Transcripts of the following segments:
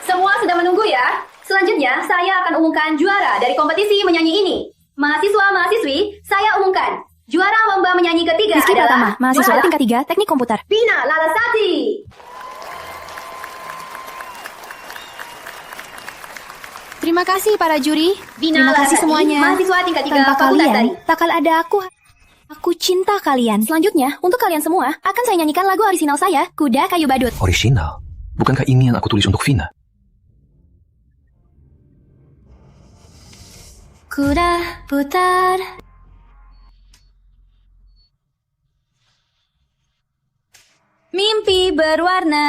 Semua sedang menunggu ya. Selanjutnya, saya akan umumkan juara dari kompetisi menyanyi ini. Mahasiswa-mahasiswi, saya umumkan. Juara lomba menyanyi ketiga Rizky adalah Pratama, mahasiswa tingkat 3, teknik komputer. Vina Larasati. Terima kasih para juri. Vina Terima kasih Larasati, semuanya. mahasiswa tingkat 3 Tanpa Fakultas kalian, Tari. takkan ada aku. Aku cinta kalian. Selanjutnya, untuk kalian semua, akan saya nyanyikan lagu orisinal saya, Kuda Kayu Badut. Orisinal? Bukankah ini yang aku tulis untuk Vina? Kuda putar. Mimpi berwarna.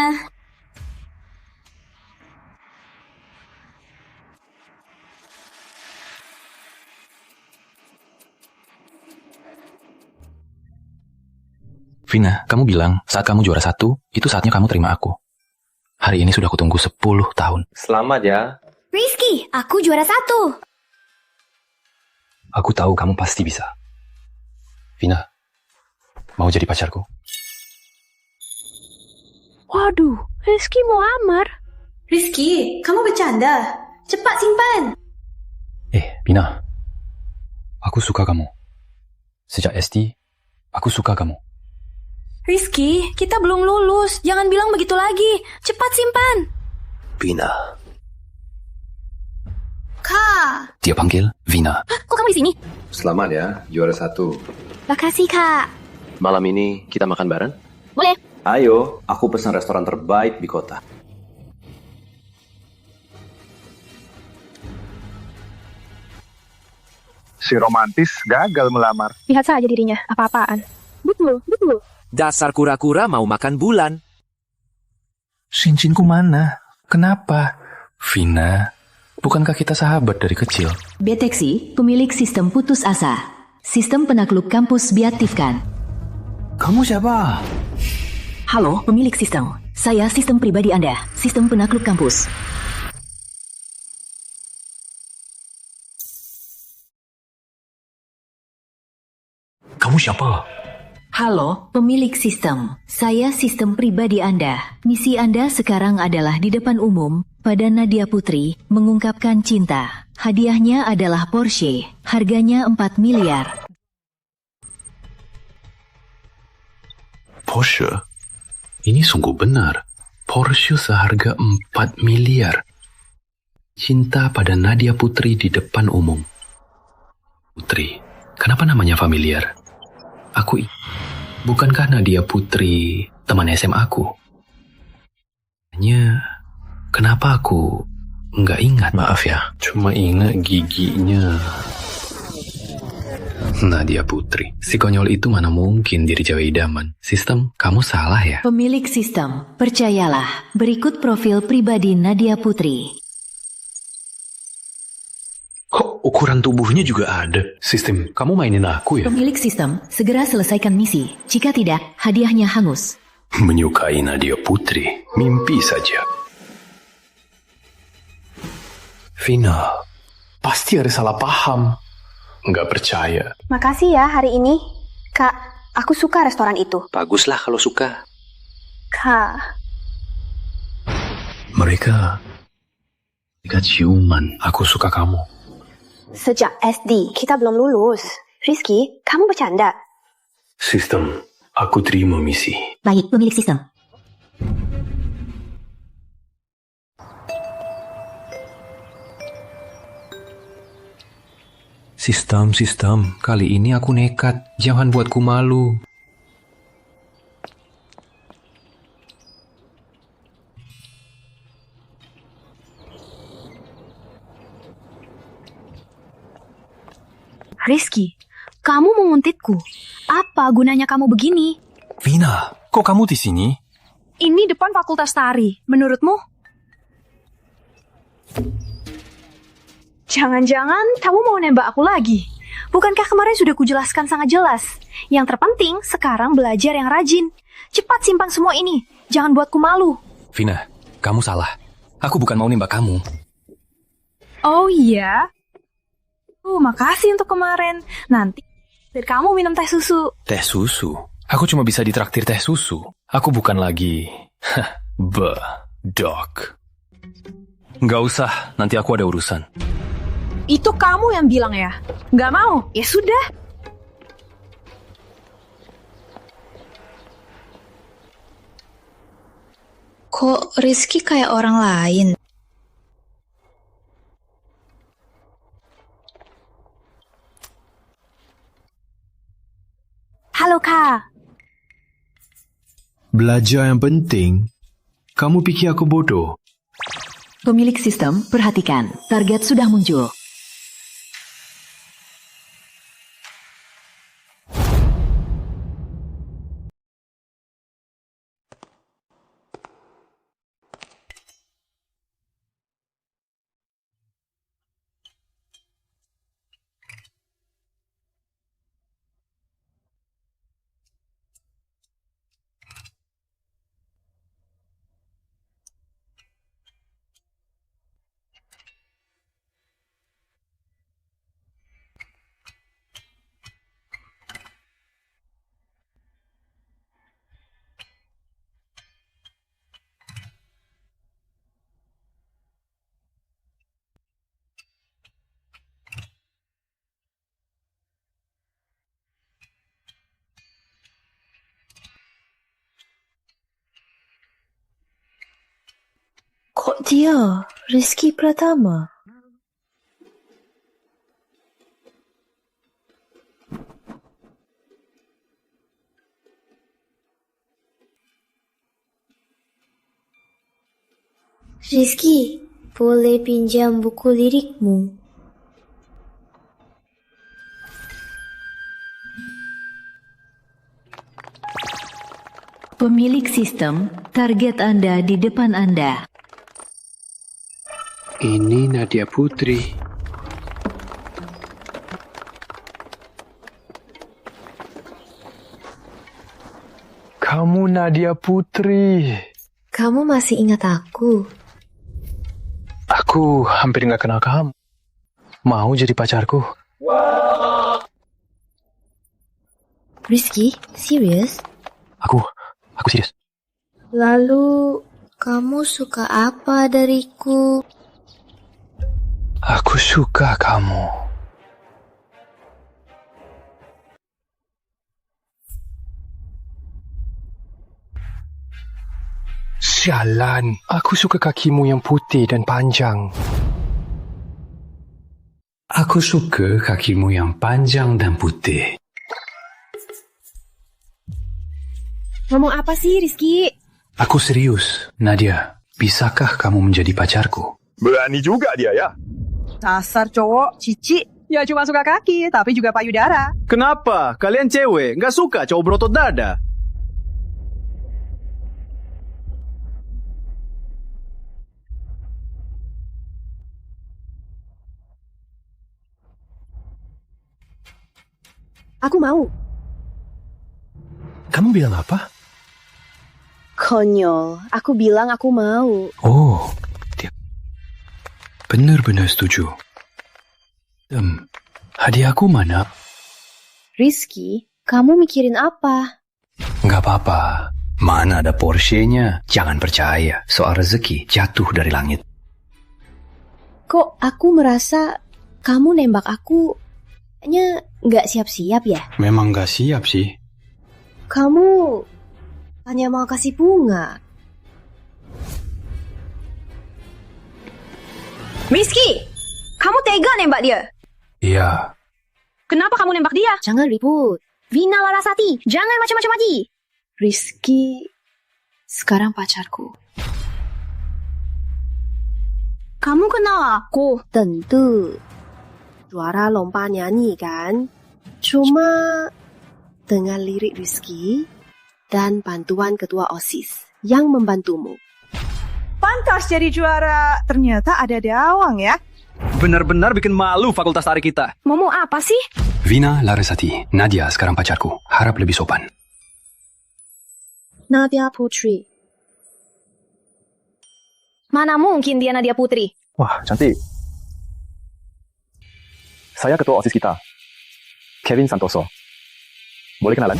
Vina, kamu bilang saat kamu juara 1, itu saatnya kamu terima aku. Hari ini sudah kutunggu 10 tahun. Selamat ya. Rizky, aku juara 1. Aku tahu kamu pasti bisa. Vina, mau jadi pacarku? Waduh, Rizky mau amar. Rizky, kamu bercanda. Cepat simpan. Vina. Aku suka kamu. Sejak SD, aku suka kamu. Rizky, kita belum lulus. Jangan bilang begitu lagi. Cepat simpan. Vina. Kak. Dia panggil Vina. Hah, kok kamu di sini? Selamat ya, juara 1. Makasih, Kak. Malam ini kita makan bareng? Boleh. Ayo, aku pesan restoran terbaik di kota. Si romantis gagal melamar. Lihat saja dirinya, apa-apaan. Betul, betul. Dasar kura-kura mau makan bulan. Cincinku mana? Kenapa? Vina, bukankah kita sahabat dari kecil? Beteksi, pemilik sistem putus asa. Sistem penakluk kampus diaktifkan. Kamu siapa? Halo, pemilik sistem. Saya sistem pribadi Anda, sistem penakluk kampus. Kamu siapa? Halo, pemilik sistem. Saya sistem pribadi Anda. Misi Anda sekarang adalah di depan umum, pada Nadia Putri, mengungkapkan cinta. Hadiahnya adalah Porsche, harganya 4 miliar. Porsche? Ini sungguh benar. Porsche seharga 4 miliar. Cinta pada Nadia Putri di depan umum. Putri, kenapa namanya familiar? Bukankah Nadia Putri teman SMA aku? Hanya, kenapa aku nggak ingat? Maaf ya, cuma ingat giginya. Nadia Putri, si konyol itu mana mungkin jadi cewek idaman. Sistem, kamu salah ya? Pemilik sistem, percayalah, berikut profil pribadi Nadia Putri. Kok ukuran tubuhnya juga ada? Sistem, kamu mainin aku ya? Pemilik sistem, segera selesaikan misi. Jika tidak, hadiahnya hangus. Menyukai Nadia Putri, mimpi saja. Vina, pasti ada salah paham. Nggak percaya. Makasih ya hari ini. Kak, aku suka restoran itu. Baguslah kalau suka. Kak, Mereka ciuman. Aku suka kamu. sejak SD kita belum lulus. Rizky, kamu bercanda? Sistem, aku terima misi. Baik, pemilik sistem. Sistem, kali ini aku nekat. Jangan buatku malu. Rizky, kamu menguntitku. Apa gunanya kamu begini? Vina, kok kamu di sini? Ini depan Fakultas Tari. Menurutmu? Jangan-jangan kamu mau nembak aku lagi. Bukankah kemarin sudah kujelaskan sangat jelas? Yang terpenting sekarang belajar yang rajin. Cepat simpan semua ini. Jangan buatku malu. Vina, kamu salah. Aku bukan mau nembak kamu. Oh iya? Makasih untuk kemarin. Nanti kamu minum teh susu. Teh susu? Aku cuma bisa ditraktir teh susu. Aku bukan lagi Dok. Nggak usah, nanti aku ada urusan. Itu kamu yang bilang ya? Nggak mau? Ya sudah. Kok Rizky kayak orang lain? Halo, Kak. Belajar yang penting. Kamu pikir aku bodoh? Pemilik sistem, perhatikan, target sudah muncul. Kok dia Rizky Pratama? Rizky, boleh pinjam buku lirikmu? Pemilik sistem, target Anda di depan Anda. Ini Nadia Putri. Kamu Nadia Putri. Kamu masih ingat aku? Aku hampir nggak kenal kamu. Mau jadi pacarku? Rizky, serius? Aku serius. Lalu, kamu suka apa dariku? Aku suka kamu. Sialan, aku suka kakimu yang putih dan panjang. Aku suka kakimu yang panjang dan putih. Ngomong apa sih, Rizky? Aku serius, Nadia. Bisakah kamu menjadi pacarku? Berani juga dia ya. Dasar cowok, cici. Ya cuma suka kaki, tapi juga payudara. Kenapa? Kalian cewek, nggak suka cowok berotot dada? Aku mau. Kamu bilang apa? Konyol, aku bilang aku mau. Oh, dia benar-benar setuju. Hadiahku mana? Rizky, kamu mikirin apa? Nggak apa-apa. Mana ada Porsche-nya? Jangan percaya. Soal rezeki jatuh dari langit. Kok aku merasa kamu nembak aku kayaknya nggak siap-siap ya? Memang nggak siap sih. Kamu hanya mau kasih bunga. Rizky, kamu tega nembak dia? Iya. Kenapa kamu nembak dia? Jangan ribut. Vina Larasati, jangan macam-macam lagi. Rizky sekarang pacarku. Kamu kenal aku? Tentu. Suara lomba nyanyi kan? Cuma dengan lirik Rizky dan bantuan ketua OSIS yang membantumu. Pantas jadi juara. Ternyata ada Dawang ya. Benar-benar bikin malu fakultas tari kita. Mau apa sih? Vina Larasati, Nadia sekarang pacarku. Harap lebih sopan. Nadia Putri. Mana mungkin dia Nadia Putri? Wah, cantik. Saya ketua OSIS kita, Kevin Santoso. Boleh kenalan?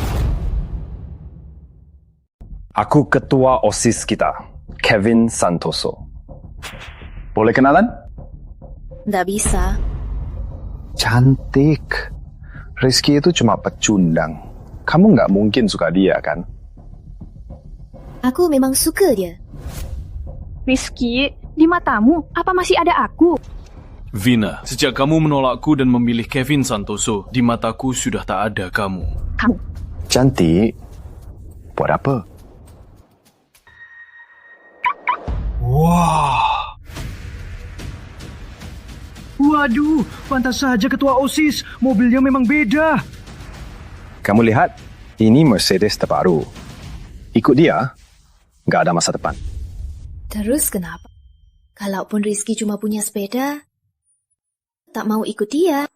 Aku ketua OSIS kita, Kevin Santoso. Boleh kenalan? Nggak bisa. Cantik. Rizky itu cuma pecundang. Kamu nggak mungkin suka dia, kan? Aku memang suka dia. Rizky, di matamu, apa masih ada aku? Vina, sejak kamu menolakku dan memilih Kevin Santoso, di mataku sudah tak ada kamu. Cantik. Buat apa? Wah. Waduh, pantas saja ketua OSIS. Mobilnya memang beda. Kamu lihat, ini Mercedes terbaru. Ikut dia, nggak ada masa depan. Terus kenapa? Kalaupun Rizky cuma punya sepeda, tak mau ikut dia.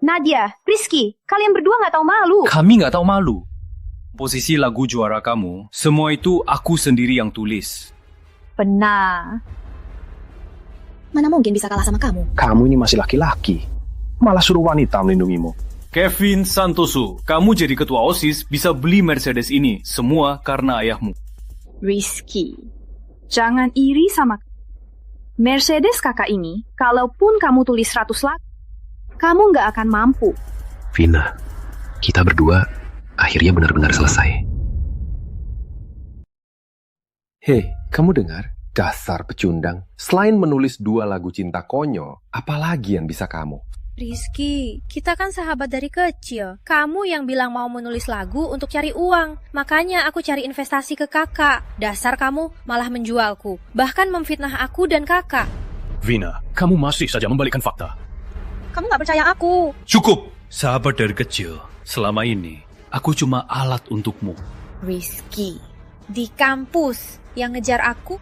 Nadia, Rizky, kalian berdua nggak tahu malu. Kami nggak tahu malu. Posisi lagu juara kamu, semua itu aku sendiri yang tulis. Benar. Mana mungkin bisa kalah sama kamu? Kamu ini masih laki-laki. Malah suruh wanita melindungimu. Kevin Santoso, kamu jadi ketua OSIS bisa beli Mercedes ini, semua karena ayahmu. Rizky, jangan iri sama Mercedes kakak ini, kalaupun kamu tulis 100 lagu, kamu nggak akan mampu. Vina, kita berdua akhirnya benar-benar selesai. Hei, kamu dengar? Dasar pecundang. Selain menulis 2 lagu cinta konyol, apalagi yang bisa kamu? Rizky, kita kan sahabat dari kecil. Kamu yang bilang mau menulis lagu untuk cari uang. Makanya aku cari investasi ke kakak. Dasar kamu malah menjualku. Bahkan memfitnah aku dan kakak. Vina, kamu masih saja membalikkan fakta. Kamu gak percaya aku. Cukup! Sahabat dari kecil. Selama ini, aku cuma alat untukmu. Rizky, di kampus yang ngejar aku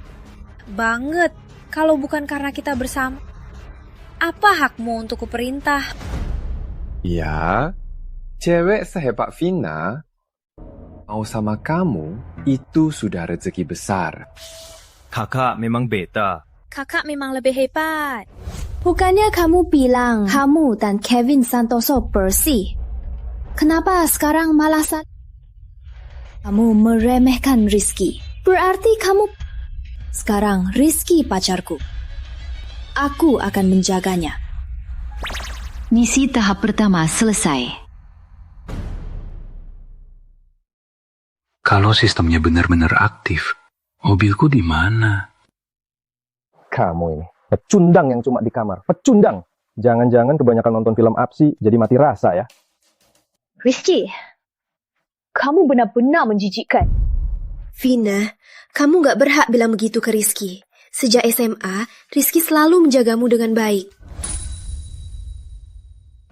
banget. Kalau bukan karena kita bersama, apa hakmu untuk kuperintah? Ya, cewek sehebat Vina mau sama kamu itu sudah rezeki besar. Kakak memang beta. Kakak memang lebih hebat. Bukannya kamu bilang kamu dan Kevin Santoso bersih? Kenapa sekarang malah kamu meremehkan Rizky? Berarti kamu sekarang Rizky pacarku. Aku akan menjaganya. Misi tahap pertama selesai. Kalau sistemnya benar-benar aktif, mobilku di mana? Kamu ini, pecundang yang cuma di kamar. Pecundang. Jangan-jangan kebanyakan nonton film aksi jadi mati rasa ya. Rizky, kamu benar-benar menjijikkan. Vina, kamu gak berhak bilang begitu ke Rizky. Sejak SMA, Rizky selalu menjagamu dengan baik.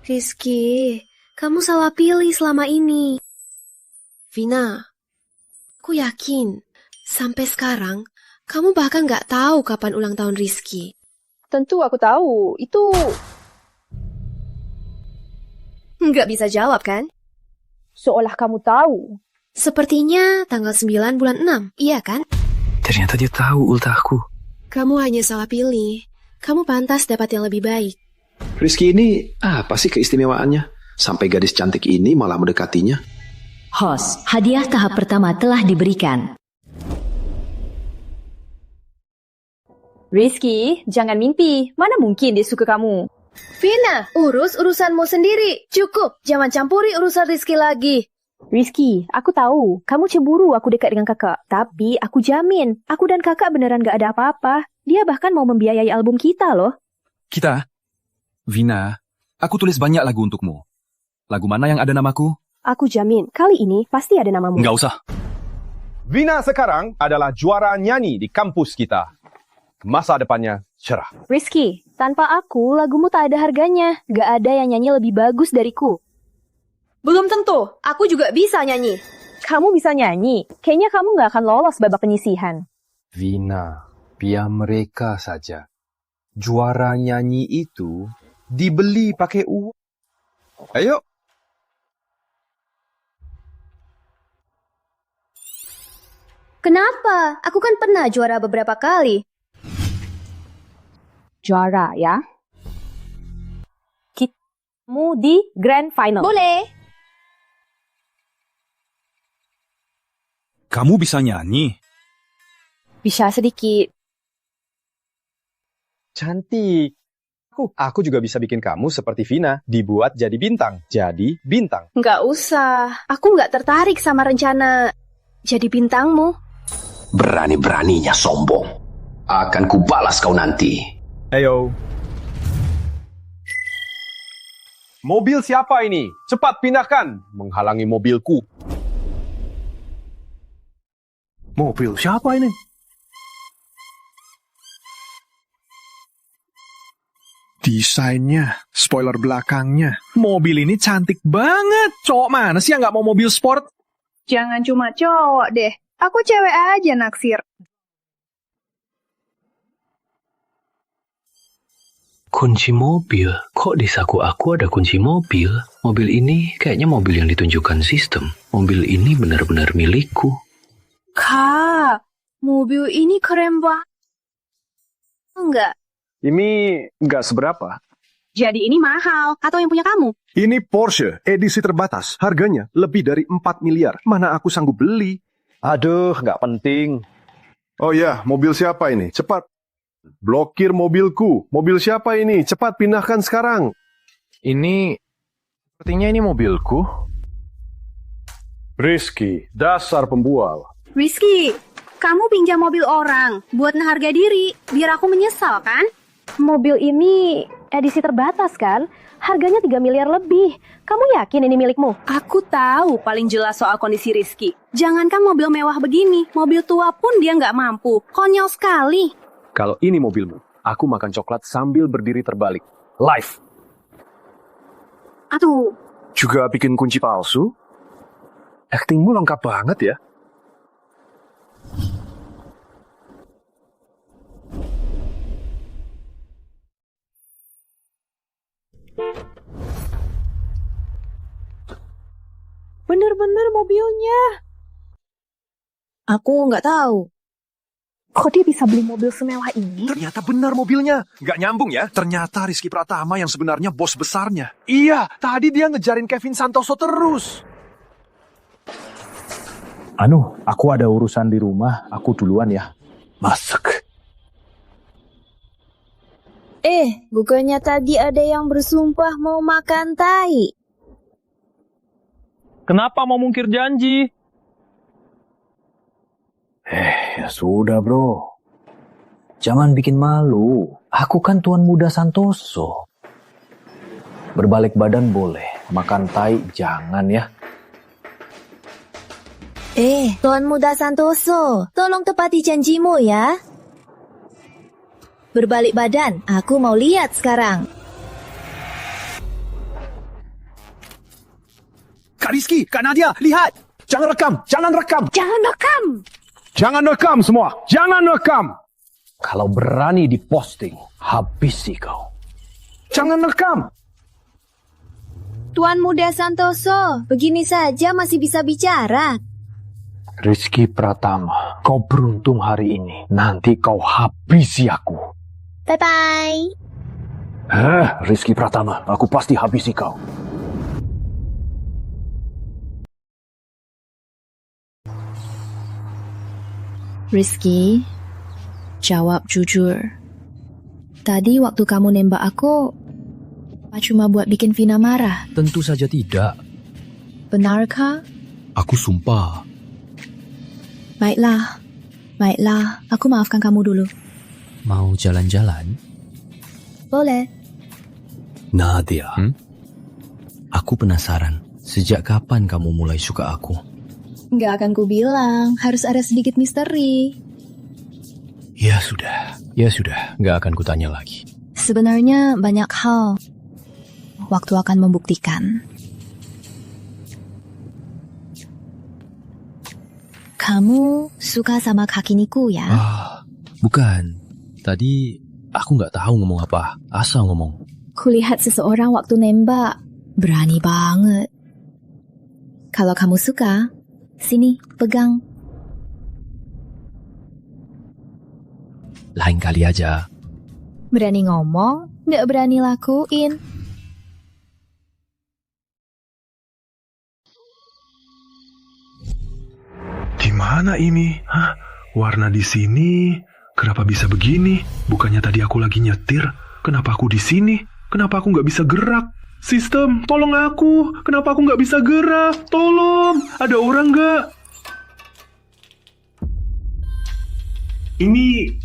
Rizky, kamu salah pilih selama ini. Vina, aku yakin, sampai sekarang, kamu bahkan gak tahu kapan ulang tahun Rizky. Tentu aku tahu, itu... Nggak bisa jawab kan? Seolah kamu tahu. Sepertinya tanggal 9 bulan 6, iya kan? Ternyata dia tahu ultahku. Kamu hanya salah pilih. Kamu pantas dapat yang lebih baik. Rizky ini apa sih keistimewaannya? Sampai gadis cantik ini malah mendekatinya. Host, hadiah tahap pertama telah diberikan. Rizky, jangan mimpi. Mana mungkin dia suka kamu? Vina, urus urusanmu sendiri. Cukup, jangan campuri urusan Rizky lagi. Rizky, aku tahu, kamu cemburu aku dekat dengan kakak. Tapi aku jamin, aku dan kakak beneran gak ada apa-apa. Dia bahkan mau membiayai album kita loh. Kita? Vina, aku tulis banyak lagu untukmu. Lagu mana yang ada namaku? Aku jamin, kali ini pasti ada namamu. Nggak usah. Vina sekarang adalah juara nyanyi di kampus kita. Masa depannya cerah. Rizky, tanpa aku, lagumu tak ada harganya. Gak ada yang nyanyi lebih bagus dariku. Belum tentu, aku juga bisa nyanyi. Kamu bisa nyanyi, kayaknya kamu gak akan lolos babak penyisihan. Vina, biar mereka saja. Juara nyanyi itu dibeli pakai uang. Ayo. Kenapa? Aku kan pernah juara beberapa kali. Juara ya? Kamu di Grand Final. Boleh. Kamu bisa nyanyi? Bisa sedikit. Cantik. Aku juga bisa bikin kamu seperti Vina, dibuat jadi bintang. Jadi bintang. Nggak usah. Aku nggak tertarik sama rencana jadi bintangmu. Berani-beraninya sombong. Akan kubalas kau nanti. Ayo. Mobil siapa ini? Cepat pindahkan. Menghalangi mobilku. Mobil siapa ini? Desainnya, spoiler belakangnya. Mobil ini cantik banget. Cowok mana sih yang nggak mau mobil sport? Jangan cuma cowok deh. Aku cewek aja naksir. Kunci mobil? Kok di saku aku ada kunci mobil? Mobil ini kayaknya mobil yang ditunjukkan sistem. Mobil ini benar-benar milikku. Kak, mobil ini keren banget. Enggak. Ini nggak seberapa. Jadi ini mahal, atau yang punya kamu? Ini Porsche, edisi terbatas. Harganya lebih dari 4 miliar. Mana aku sanggup beli? Aduh, nggak penting. Oh ya, mobil siapa ini? Cepat. Blokir mobilku. Mobil siapa ini? Cepat pindahkan sekarang. Sepertinya ini mobilku. Rizky, dasar pembual. Rizky, kamu pinjam mobil orang buat ngeharga diri, biar aku menyesal kan? Mobil ini edisi terbatas kan? Harganya 3 miliar lebih. Kamu yakin ini milikmu? Aku tahu paling jelas soal kondisi Rizky. Jangankan mobil mewah begini, mobil tua pun dia nggak mampu. Konyol sekali. Kalau ini mobilmu, aku makan coklat sambil berdiri terbalik. Live. Aduh. Juga bikin kunci palsu? Aktingmu lengkap banget ya. Bener-bener mobilnya. Aku nggak tahu. Kok dia bisa beli mobil semewah ini? Ternyata benar mobilnya. Nggak nyambung ya. Ternyata Rizky Pratama yang sebenarnya bos besarnya. Iya, tadi dia ngejarin Kevin Santoso terus. Aku ada urusan di rumah. Aku duluan ya. Masak. Bukannya tadi ada yang bersumpah mau makan tai? Kenapa mau mungkir janji? Ya sudah bro. Jangan bikin malu. Aku kan tuan muda Santoso. Berbalik badan boleh. Makan tai jangan ya. Tuan muda Santoso, tolong tepati janjimu ya. Berbalik badan, aku mau lihat sekarang. Kak Rizky, Kak Nadia, lihat. Jangan rekam, jangan rekam. Jangan rekam. Jangan rekam semua. Jangan rekam. Kalau berani diposting, habisi kau. Jangan rekam. Tuan muda Santoso, begini saja masih bisa bicara. Rizky Pratama, kau beruntung hari ini. Nanti kau habisi aku. Bye-bye. Rizky Pratama, aku pasti habisi kau. Rizky, jawab jujur. Tadi waktu kamu nembak aku, apa cuma buat bikin Vina marah? Tentu saja tidak. Benarkah? Aku sumpah. Baiklah, aku maafkan kamu dulu. Mau jalan-jalan? Boleh. Nadia, aku penasaran. Sejak kapan kamu mulai suka aku? Nggak akan ku bilang, harus ada sedikit misteri. Ya sudah, nggak akan kutanya lagi. Sebenarnya banyak hal. Waktu akan membuktikan. Kamu suka sama Kakiniku ya? Bukan. Tadi aku nggak tahu ngomong apa. Asal ngomong. Kulihat seseorang waktu nembak. Berani banget. Kalau kamu suka, sini, pegang. Lain kali aja. Berani ngomong, nggak berani lakuin. Di mana ini? Warna di sini, kenapa bisa begini? Bukannya tadi aku lagi nyetir? Kenapa aku di sini? Kenapa aku nggak bisa gerak? Sistem, tolong aku. Kenapa aku nggak bisa gerak? Tolong, ada orang nggak? Ini...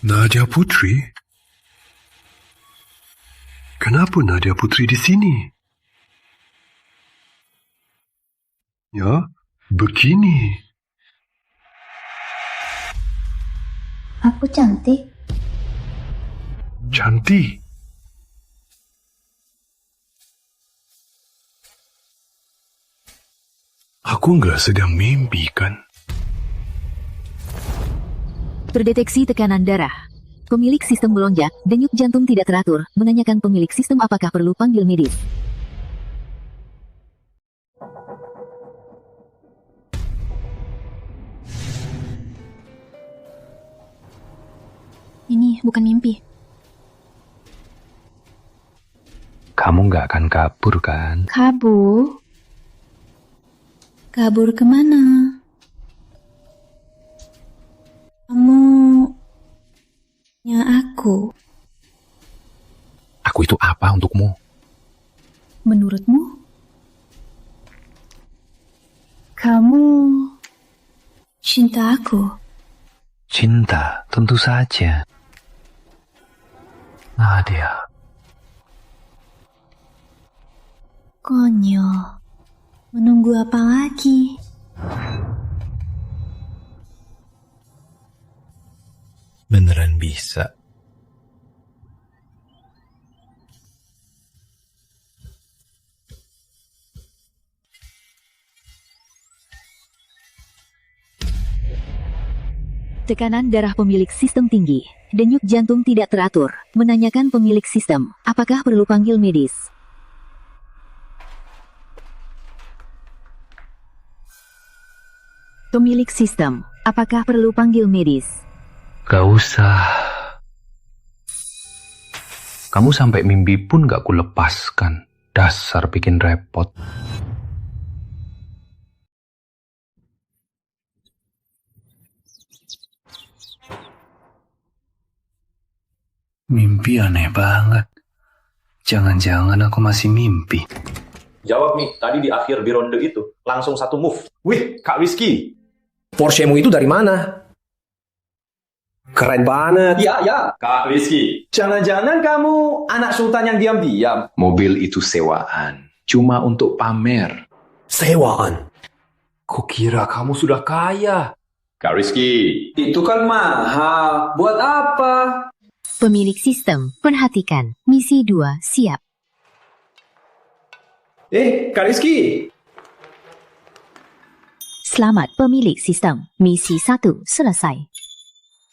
Nadia Putri? Kenapa Nadia Putri di sini? Ya, begini. Aku cantik. Cantik? Aku nggak sedang mimpi, kan? Terdeteksi tekanan darah. Pemilik sistem melonjak, denyut jantung tidak teratur, menanyakan pemilik sistem apakah perlu panggil medis. Ini bukan mimpi. Kamu nggak akan kabur, kan? Kabur? Kabur kemana? Kamu aku. Aku itu apa untukmu? Menurutmu? Kamu cinta aku? Cinta, tentu saja. Nadia. Konyol. Menunggu apa lagi? Beneran bisa. Tekanan darah pemilik sistem tinggi, denyut jantung tidak teratur, menanyakan pemilik sistem, apakah perlu panggil medis. Pemilik sistem, apakah perlu panggil medis? Gak usah. Kamu sampai mimpi pun gak kulepaskan. Dasar bikin repot. Mimpi aneh banget. Jangan-jangan aku masih mimpi. Jawab nih, tadi di akhir bironde itu, langsung satu move. Wih, Kak Rizky. Porschemu itu dari mana? Keren banget. Ya. Kak Rizky. Jangan-jangan kamu anak sultan yang diam-diam. Mobil itu sewaan. Cuma untuk pamer. Sewaan? Kukira kamu sudah kaya. Kak Rizky. Itu kan mahal. Buat apa? Pemilik sistem, perhatikan, misi 2 siap. Kak Rizky. Selamat pemilik sistem, misi 1 selesai.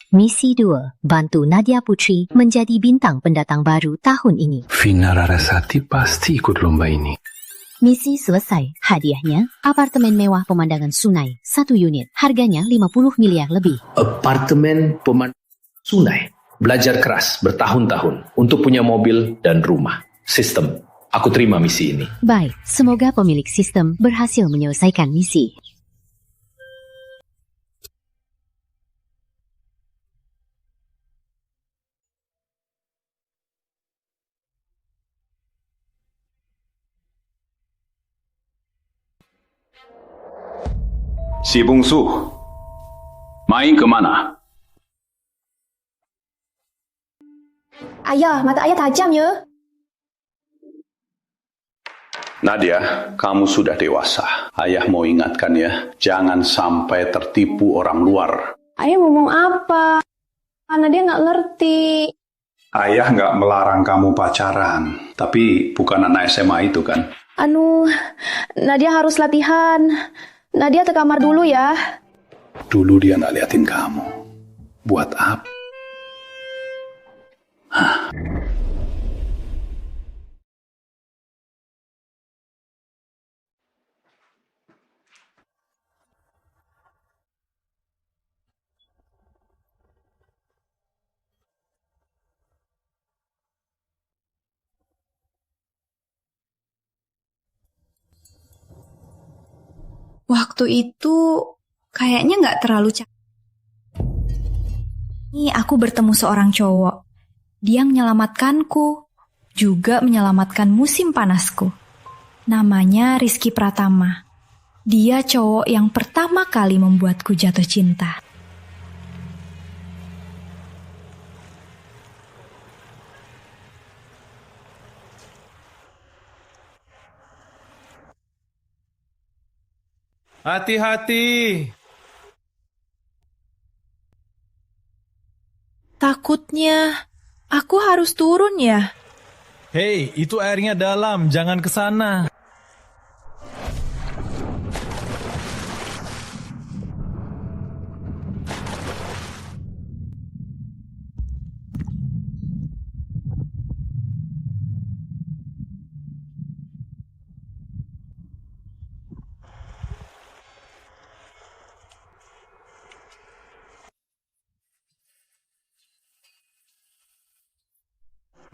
Misi 2, bantu Nadia Putri menjadi bintang pendatang baru tahun ini. Vina Rarasati pasti ikut lomba ini. Misi selesai, hadiahnya apartemen mewah pemandangan sungai, 1 unit, harganya 50 miliar lebih. Apartemen pemandangan sungai. Belajar keras bertahun-tahun untuk punya mobil dan rumah. Sistem, aku terima misi ini. Baik, semoga pemilik sistem berhasil menyelesaikan misi. Si bungsu, main kemana? Ayah, mata ayah tajam ya. Nadia, kamu sudah dewasa. Ayah mau ingatkan ya, jangan sampai tertipu orang luar. Ayah ngomong apa? Karena dia nggak ngerti. Ayah nggak melarang kamu pacaran, tapi bukan anak SMA itu kan? Nadia harus latihan. Nadia ke kamar dulu ya. Dulu dia nggak liatin kamu. Buat apa? Waktu itu kayaknya nggak terlalu capek. Ini aku bertemu seorang cowok. Dia menyelamatkanku, juga menyelamatkan musim panasku. Namanya Rizky Pratama. Dia cowok yang pertama kali membuatku jatuh cinta. Hati-hati. Takutnya aku harus turun ya. Hei, itu airnya dalam, jangan ke sana.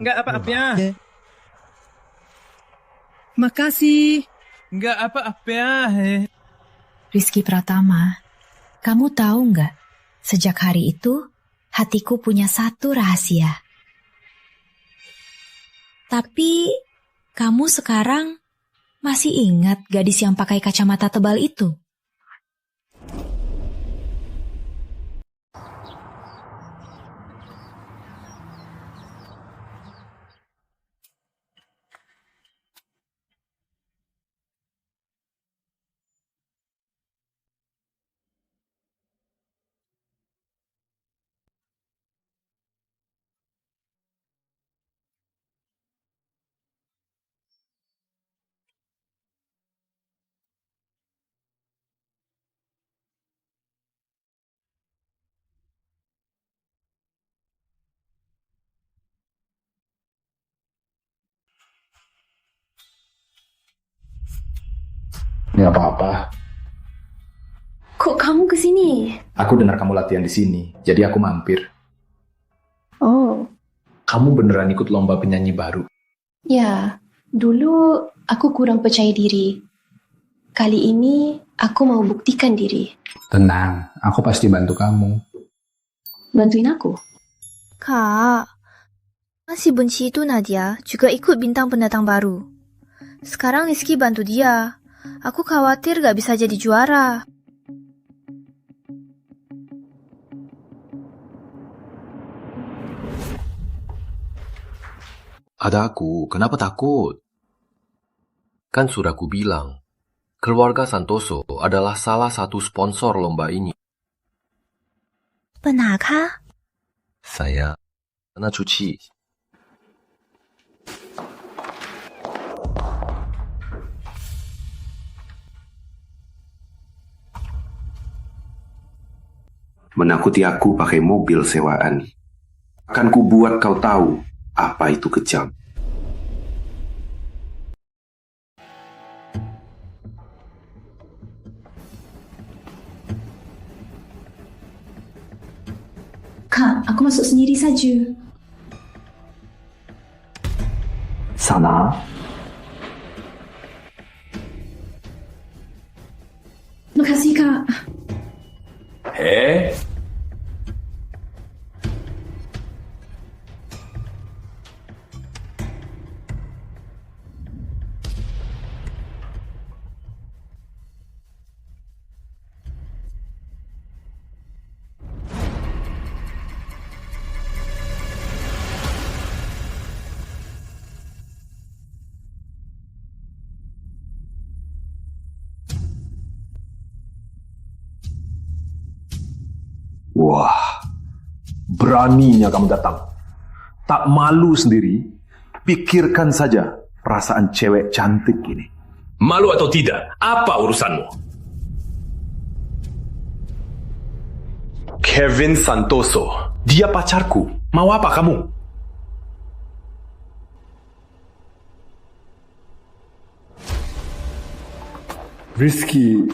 Nggak apa-apa. Makasih. Nggak apa-apa. Rizky Pratama, kamu tahu nggak? Sejak hari itu, hatiku punya satu rahasia. Tapi, kamu sekarang masih ingat gadis yang pakai kacamata tebal itu? Nggak apa-apa. Kok kamu kesini? Aku dengar kamu latihan di sini, jadi aku mampir. Oh, Kamu beneran ikut lomba penyanyi baru? ya. Dulu aku kurang percaya diri. Kali ini aku mau buktikan diri. Tenang, aku pasti bantu kamu. Bantuin aku. Kak, masih benci itu Nadia juga ikut bintang pendatang baru. Sekarang Rizky bantu dia. Aku khawatir gak bisa jadi juara. Ada aku, kenapa takut? Kan sudah ku bilang, keluarga Santoso adalah salah satu sponsor lomba ini. Benar kah? Saya pernah cuci. Menakuti aku pakai mobil sewaan. Akan ku buat kau tahu apa itu kejam. Kak, aku masuk sendiri saja. Sana. Makasih, Kak. Wah, beraninya kamu datang. Tak malu sendiri? Pikirkan saja perasaan cewek cantik ini. Malu atau tidak, apa urusanmu? Kevin Santoso, dia pacarku. Mau apa kamu? Rizky,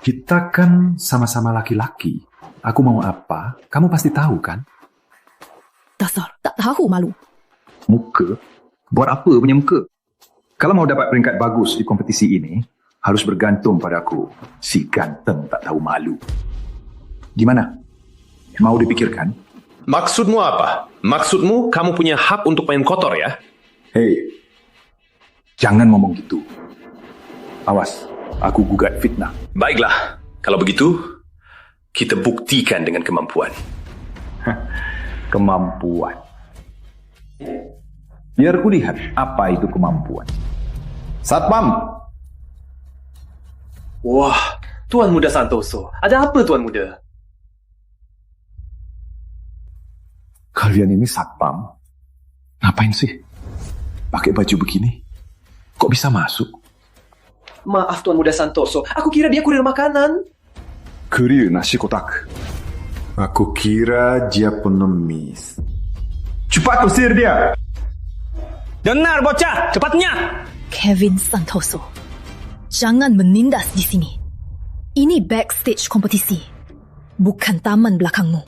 kita kan sama-sama laki-laki. Aku mau apa, kamu pasti tahu kan? Dasar, tak tahu malu. Muka? Buat apa punya muka? Kalau mau dapat peringkat bagus di kompetisi ini, harus bergantung padaku. Si ganteng tak tahu malu. Gimana? Mau dipikirkan? Maksudmu apa? Maksudmu kamu punya hak untuk main kotor ya? Hei, jangan ngomong gitu. Awas, aku gugat fitnah. Baiklah, kalau begitu, kita buktikan dengan kemampuan. Kemampuan. Biar ku lihat apa itu kemampuan. Satpam! Wah, Tuan Muda Santoso. Ada apa Tuan Muda? Kalian ini satpam? Ngapain sih? Pakai baju begini? Kok bisa masuk? Maaf Tuan Muda Santoso, aku kira dia kurir makanan. Kurir nasi kotak. Aku kira dia pengemis. Cepat usir dia! Dengar bocah, cepatnya! Kevin Santoso, jangan menindas di sini. Ini backstage kompetisi, bukan taman belakangmu.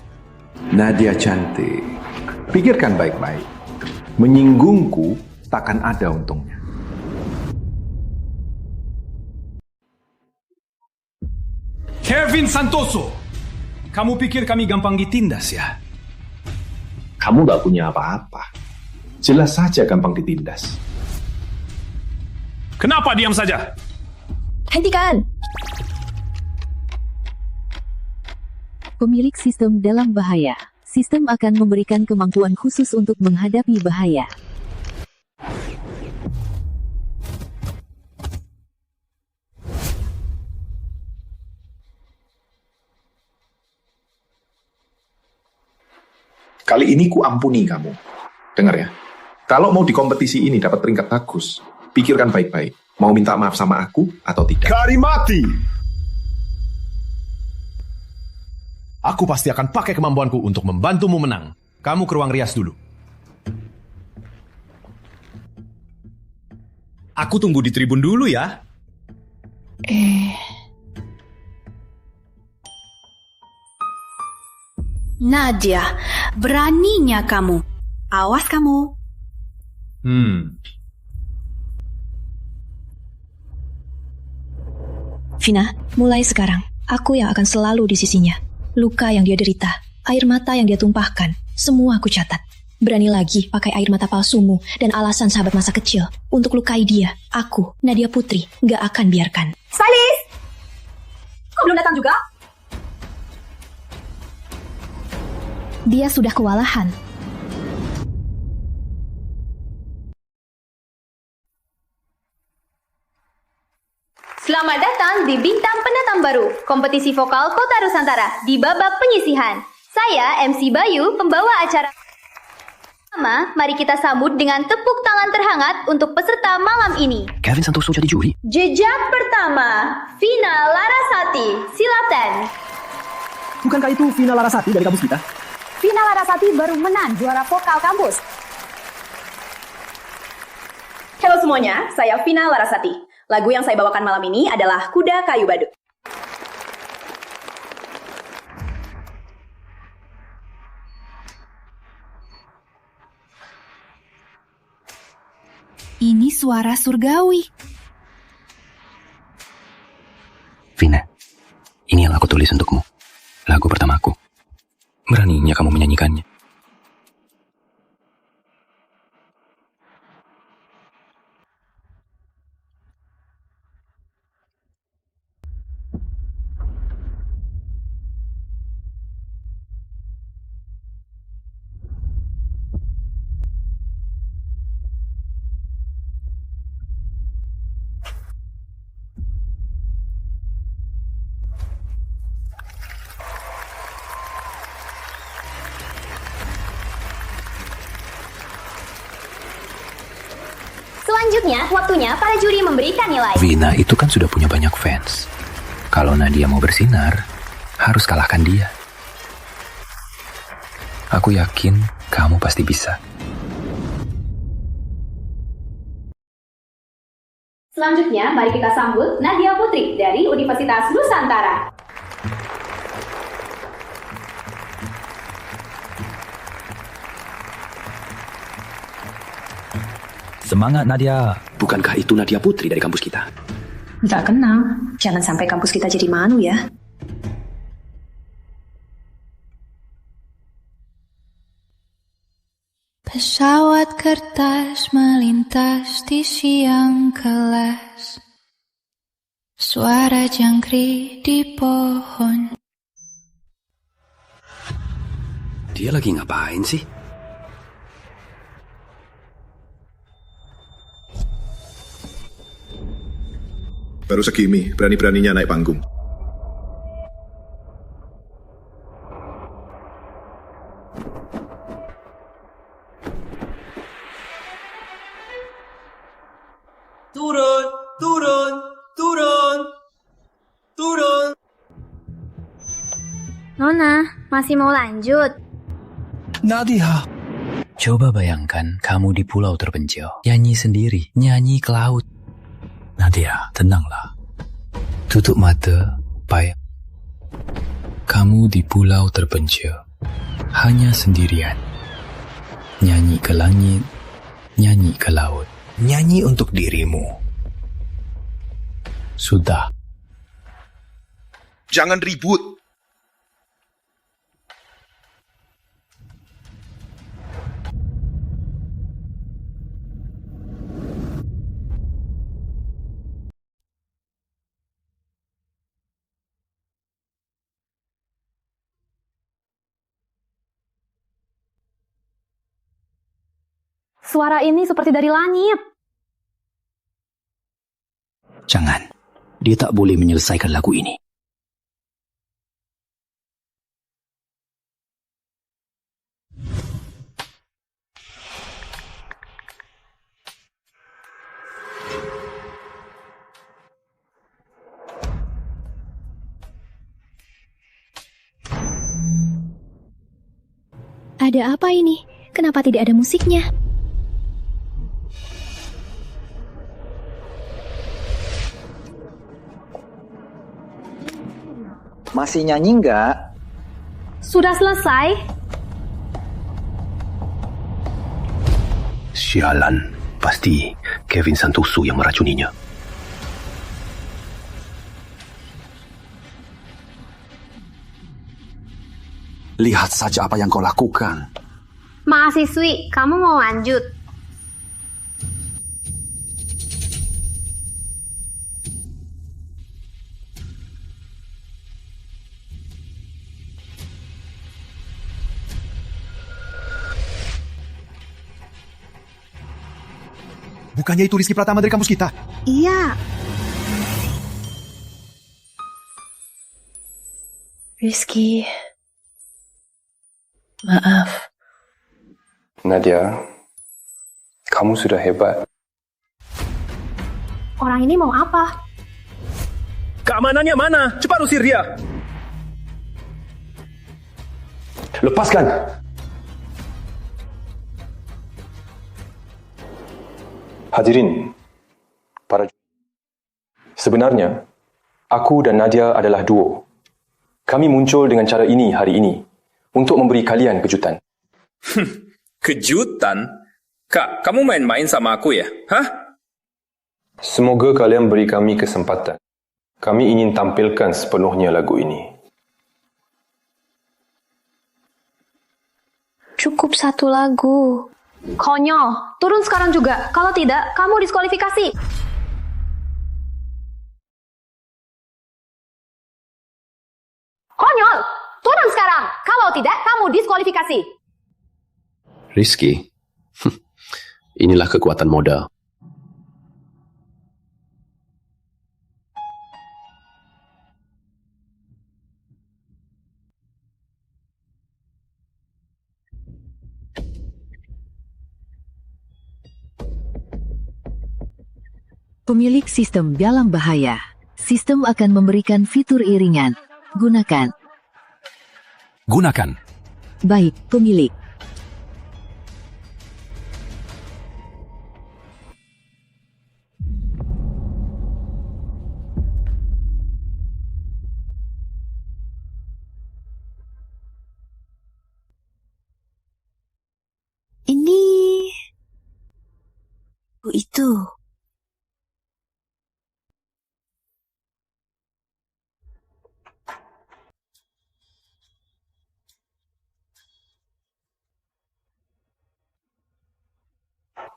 Nadia cantik, pikirkan baik-baik. Menyinggungku takkan ada untungnya. Kevin Santoso, kamu pikir kami gampang ditindas ya? Kamu gak punya apa-apa. Jelas saja gampang ditindas. Kenapa diam saja? Hentikan! Pemilik sistem dalam bahaya. Sistem akan memberikan kemampuan khusus untuk menghadapi bahaya. Kali ini ku ampuni kamu. Dengar ya, kalau mau di kompetisi ini dapat peringkat bagus, pikirkan baik-baik. Mau minta maaf sama aku atau tidak? Karimati! Aku pasti akan pakai kemampuanku untuk membantumu menang. Kamu ke ruang rias dulu. Aku tunggu di tribun dulu ya. Nadia, beraninya kamu. Awas kamu. Vina, mulai sekarang, aku yang akan selalu di sisinya. Luka yang dia derita, air mata yang dia tumpahkan, semua aku catat. Berani lagi pakai air mata palsumu dan alasan sahabat masa kecil untuk lukai dia. Aku, Nadia Putri, gak akan biarkan. Stylist! Kok belum datang juga? Dia sudah kewalahan. Selamat datang di Bintang Pendatang Baru, kompetisi vokal Kota Nusantara di babak penyisihan. Saya MC Bayu, pembawa acara. Pertama, mari kita sambut dengan tepuk tangan terhangat untuk peserta malam ini. Kevin Santoso jadi juri. Jejak pertama, Vina Larasati. Silakan. Bukankah itu Vina Larasati dari kampus kita? Vina Larasati baru menang juara vokal kampus. Halo semuanya, saya Vina Larasati. Lagu yang saya bawakan malam ini adalah Kuda Kayu Badut. Ini suara surgawi. Vina, ini yang aku tulis untukmu. Lagu pertamaku. Beraninya kamu menyanyikannya. Selanjutnya, waktunya para juri memberikan nilai. Vina itu kan sudah punya banyak fans. Kalau Nadia mau bersinar, harus kalahkan dia. Aku yakin kamu pasti bisa. Selanjutnya, mari kita sambut Nadia Putri dari Universitas Nusantara. Semangat Nadia. Bukankah itu Nadia Putri dari kampus kita? Nggak kenal. Jangan sampai kampus kita jadi malu ya. Pesawat kertas melintas di siang kelas. Suara jangkrik di pohon. Dia lagi ngapain sih? Baru segini, berani-beraninya naik panggung. Turun, turun, turun, turun. Nona, masih mau lanjut? Nadia. Coba bayangkan kamu di pulau terpencil, nyanyi sendiri, nyanyi ke laut. Nadia, tenanglah. Tutup mata, Pai. Kamu di pulau terpencil, hanya sendirian. Nyanyi ke langit, nyanyi ke laut. Nyanyi untuk dirimu. Sudah. Jangan ribut. Suara ini seperti dari langit. Jangan. Dia tak boleh menyelesaikan lagu ini. Ada apa ini? Kenapa tidak ada musiknya? Masih nyanyi nggak? Sudah selesai? Sialan, pasti Kevin Santoso yang meracuninya. Lihat saja apa yang kau lakukan. Mahasiswi, kamu mau lanjut? Bukannya itu Rizky Pratama dari kampus kita? Iya. Rizky. Maaf. Nadia, kamu sudah hebat. Orang ini mau apa? Keamanannya mana? Cepat usir dia. Lepaskan. Hadirin, sebenarnya, aku dan Nadia adalah duo. Kami muncul dengan cara ini hari ini untuk memberi kalian kejutan. Kejutan? Kak, kamu main-main sama aku ya? Hah? Semoga kalian beri kami kesempatan. Kami ingin tampilkan sepenuhnya lagu ini. Cukup satu lagu. Konyol, turun sekarang juga. Kalau tidak, kamu diskualifikasi. Konyol, turun sekarang. Kalau tidak, kamu diskualifikasi. Rizky, inilah kekuatan modal. Pemilik sistem dalam bahaya. Sistem akan memberikan fitur iringan. Gunakan. Gunakan. Baik, pemilik. Ini... itu.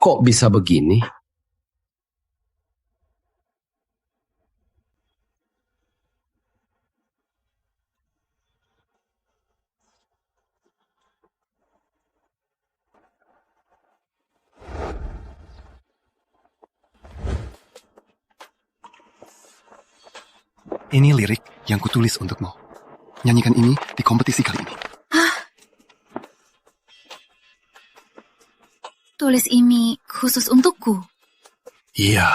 Kok bisa begini? Ini lirik yang kutulis untukmu. Nyanyikan ini di kompetisi kali ini. Tulis ini khusus untukku. Iya.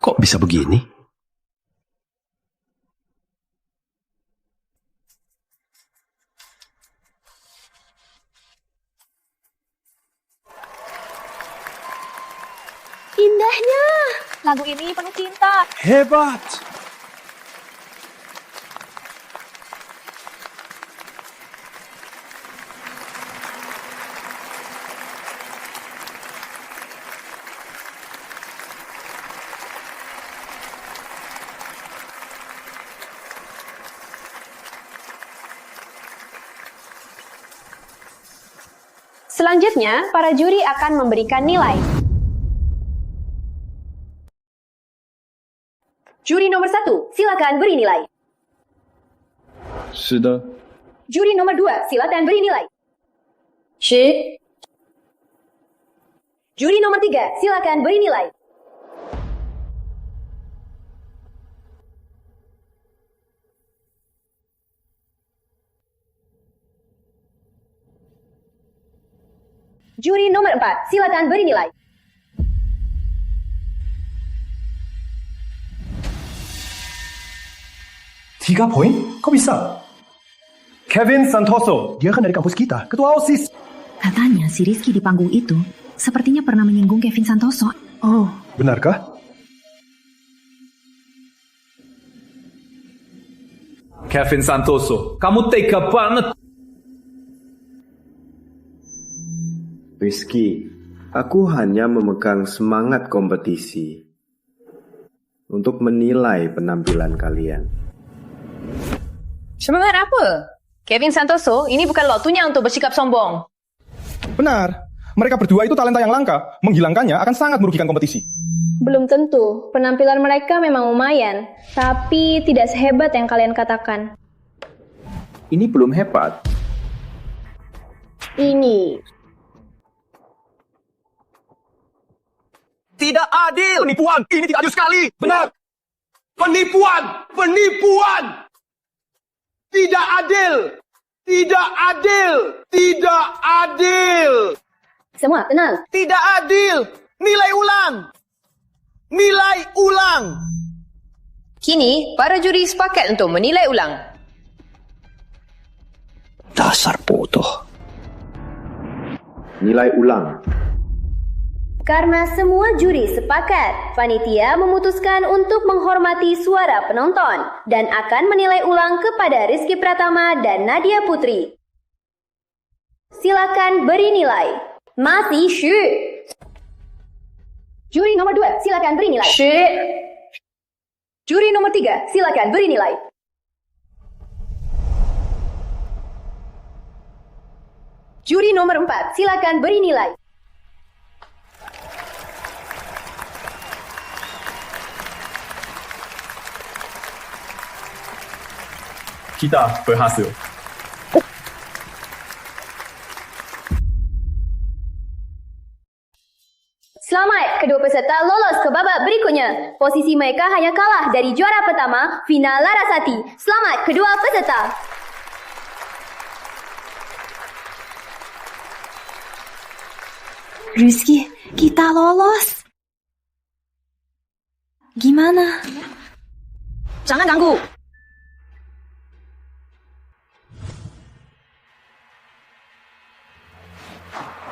Kok bisa begini? Indahnya. Lagu ini penuh cinta. Hebat! Selanjutnya, para juri akan memberikan nilai. Juri nomor 1, silakan beri nilai. 是的。 Juri nomor 2, silakan beri nilai. 10. Juri nomor 3, silakan beri nilai. 'Juri nomor 4, silakan beri nilai. 3 poin? Kok bisa? Kevin Santoso, dia kan dari kampus kita, ketua OSIS. Katanya si Rizky di panggung itu sepertinya pernah menyinggung Kevin Santoso. Oh, benarkah? Kevin Santoso, kamu tega banget. Rizky, aku hanya memegang semangat kompetisi untuk menilai penampilan kalian. Semangat apa? Kevin Santoso, ini bukan waktunya untuk bersikap sombong. Benar. Mereka berdua itu talenta yang langka. Menghilangkannya akan sangat merugikan kompetisi. Belum tentu. Penampilan mereka memang lumayan, tapi tidak sehebat yang kalian katakan. Ini belum hebat. Ini. Tidak adil! Penipuan! Ini tidak adil sekali! Benar! Penipuan! Penipuan! Tidak adil! Tidak adil! Tidak adil! Semua tenang. Tidak adil! Nilai ulang! Nilai ulang! Kini, para juri sepakat untuk menilai ulang. Dasar bodoh. Nilai ulang. Karena semua juri sepakat, panitia memutuskan untuk menghormati suara penonton dan akan menilai ulang kepada Rizky Pratama dan Nadia Putri. Silakan beri nilai. Masih Shu. Juri nomor 2, silakan beri nilai. Shu. Juri nomor 3, silakan beri nilai. Juri nomor 4, silakan beri nilai. Kita berhasil. Selamat, kedua peserta lolos ke babak berikutnya. Posisi mereka hanya kalah dari juara pertama, Vina Larasati. Selamat kedua peserta. Rizky, kita lolos. Gimana? Jangan ganggu.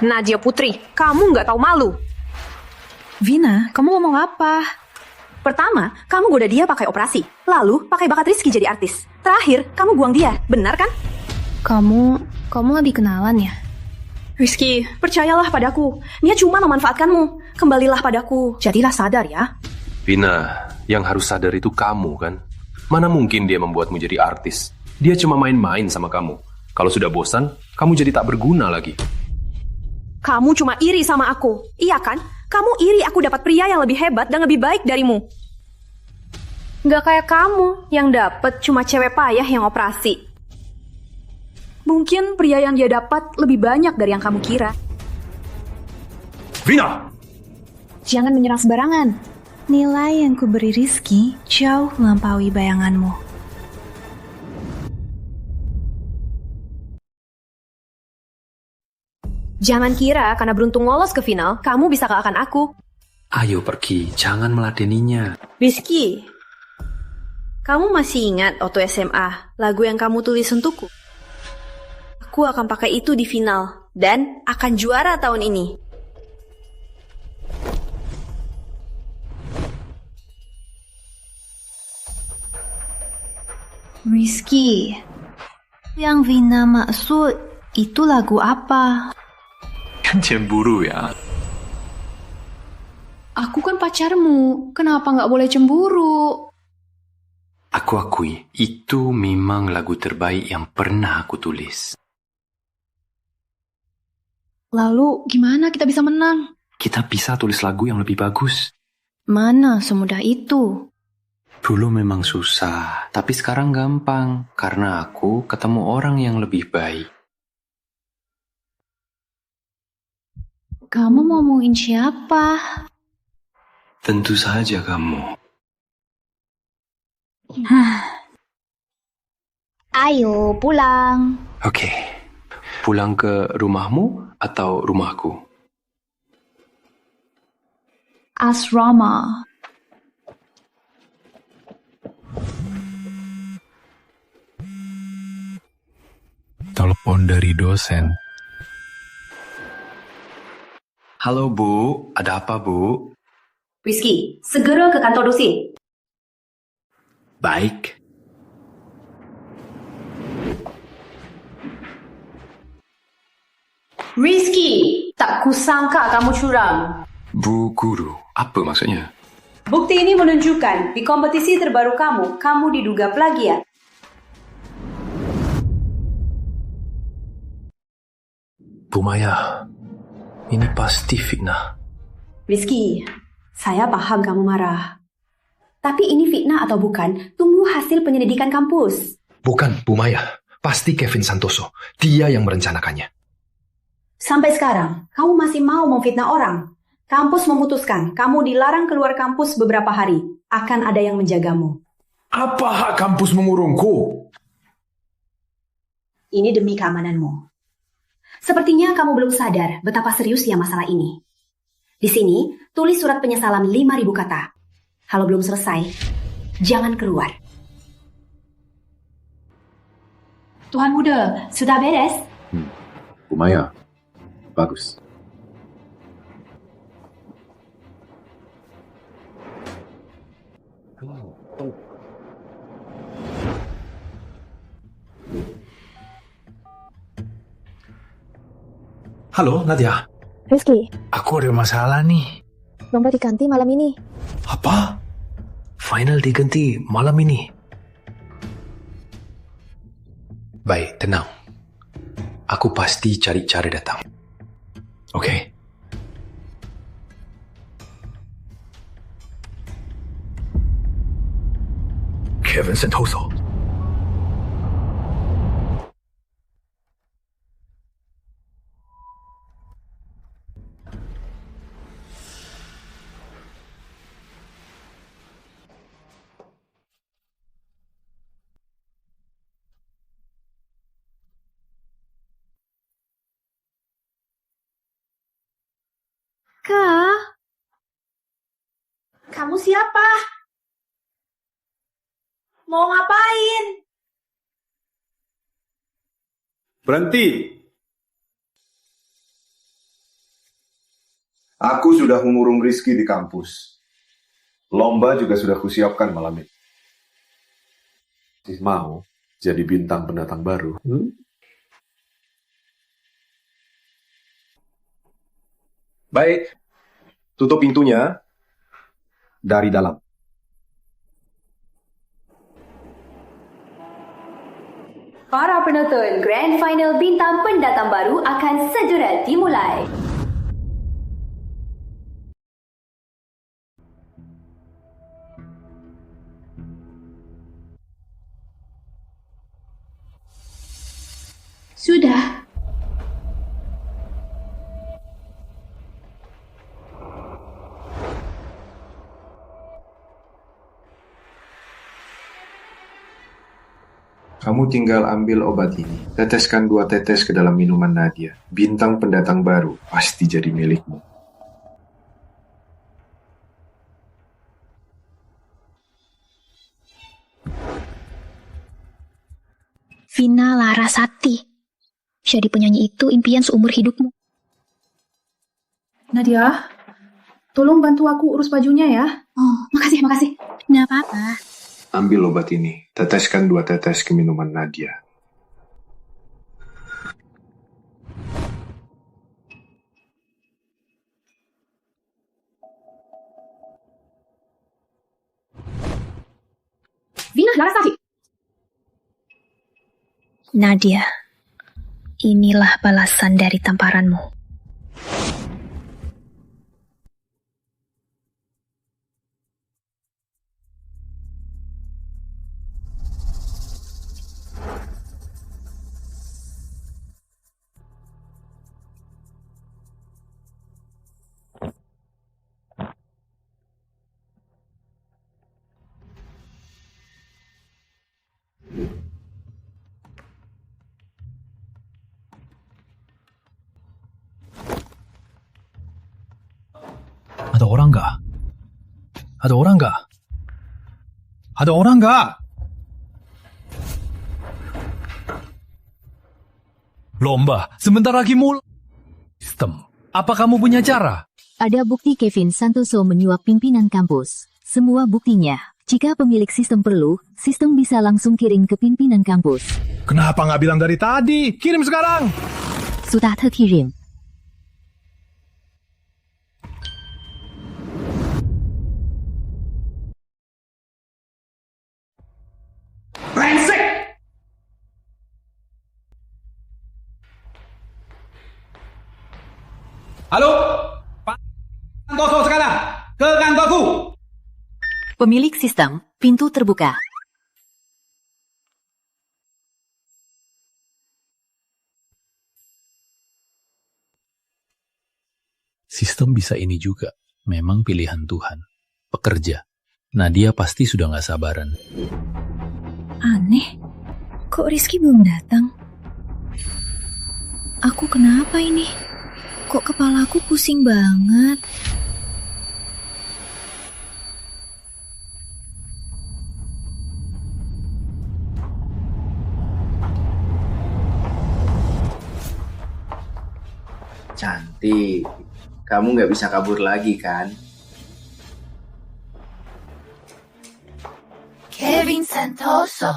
Nadia Putri, kamu nggak tahu malu. Vina, kamu ngomong apa? Pertama, kamu goda dia pakai operasi. Lalu, pakai bakat Rizky jadi artis. Terakhir, kamu buang dia. Benar kan? Kamu lebih kenalan ya? Rizky, percayalah padaku. Dia cuma memanfaatkanmu. Kembalilah padaku. Jadilah sadar ya. Vina, yang harus sadar itu kamu kan? Mana mungkin dia membuatmu jadi artis? Dia cuma main-main sama kamu. Kalau sudah bosan, kamu jadi tak berguna lagi. Kamu cuma iri sama aku. Iya kan? Kamu iri aku dapat pria yang lebih hebat dan lebih baik darimu. Nggak kayak kamu yang dapet cuma cewek payah yang operasi. Mungkin pria yang dia dapat lebih banyak dari yang kamu kira. Vina! Jangan menyerang sembarangan. Nilai yang kuberi Rizky jauh melampaui bayanganmu. Jangan kira karena beruntung lolos ke final, kamu bisa kalahkan aku. Ayo pergi, jangan meladeninya. Rizky, kamu masih ingat waktu SMA, lagu yang kamu tulis untukku? Aku akan pakai itu di final, dan akan juara tahun ini. Rizky, yang Vina maksud itu lagu apa? Kan cemburu ya. Aku kan pacarmu, kenapa nggak boleh cemburu? Aku akui, itu memang lagu terbaik yang pernah aku tulis. Lalu gimana kita bisa menang? Kita bisa tulis lagu yang lebih bagus. Mana semudah itu? Dulu memang susah, tapi sekarang gampang. Karena aku ketemu orang yang lebih baik. Kamu mau ngomongin siapa? Tentu saja kamu. Ayo pulang. Oke, pulang ke rumahmu atau rumahku? Asrama. Telepon dari dosen. Halo Bu, ada apa Bu? Rizky, segera ke kantor dosen. Baik. Rizky, tak kusangka kamu curang. Bu Guru, apa maksudnya? Bukti ini menunjukkan di kompetisi terbaru kamu diduga plagiat. Bu Maya, ini pasti fitnah. Rizky, saya paham kamu marah. Tapi ini fitnah atau bukan, tunggu hasil penyelidikan kampus. Bukan, Bu Maya. Pasti Kevin Santoso. Dia yang merencanakannya. Sampai sekarang, kamu masih mau memfitnah orang. Kampus memutuskan kamu dilarang keluar kampus beberapa hari. Akan ada yang menjagamu. Apa hak kampus mengurungku? Ini demi keamananmu. Sepertinya kamu belum sadar betapa seriusnya masalah ini. Di sini, tulis surat penyesalan 5.000 kata. Kalau belum selesai, jangan keluar. Tuan muda, sudah beres? Bu Maya, bagus. Halo, Nadia. Rizky, Aku ada masalah nih. lomba diganti malam ini. Apa? Final diganti malam ini. Baik, tenang. Aku pasti cari cara datang. Oke. Kevin Santoso. Kak, kamu siapa? Mau ngapain? Berhenti. Aku sudah mengurung Rizky di kampus. Lomba juga sudah kusiapkan malam ini. Mau jadi bintang pendatang baru? Baik, tutup pintunya dari dalam. Para penonton, Grand Final Bintang Pendatang Baru akan segera dimulai. Sudah. Kamu tinggal ambil obat ini. Teteskan 2 tetes ke dalam minuman Nadia. Bintang pendatang baru pasti jadi milikmu. Vina Larasati. Jadi penyanyi itu impian seumur hidupmu. Nadia, tolong bantu aku urus bajunya ya. Oh, makasih. Nggak apa-apa. Ambil obat ini. Teteskan 2 tetes ke minuman Nadia. Vina Larasati. Nadia, inilah balasan dari tamparanmu. Ada orang nggak? Ada orang nggak? Ada orang nggak? Lomba, sebentar lagi mulai. Sistem, apa kamu punya cara? Ada bukti Kevin Santoso menyuap pimpinan kampus. Semua buktinya. Jika pemilik sistem perlu, sistem bisa langsung kirim ke pimpinan kampus. Kenapa nggak bilang dari tadi? Kirim sekarang! Sudah terkirim. Brengsek! Halo? Pak Santoso sekarang! Ke kantorku! Pemilik sistem, pintu terbuka. Sistem bisa ini juga. Memang pilihan Tuhan. Pekerja. Nadia pasti sudah gak sabaran. Aneh, kok Rizky belum datang? Aku kenapa ini? Kok kepalaku pusing banget? Cantik, kamu nggak bisa kabur lagi kan? Kevin Santoso.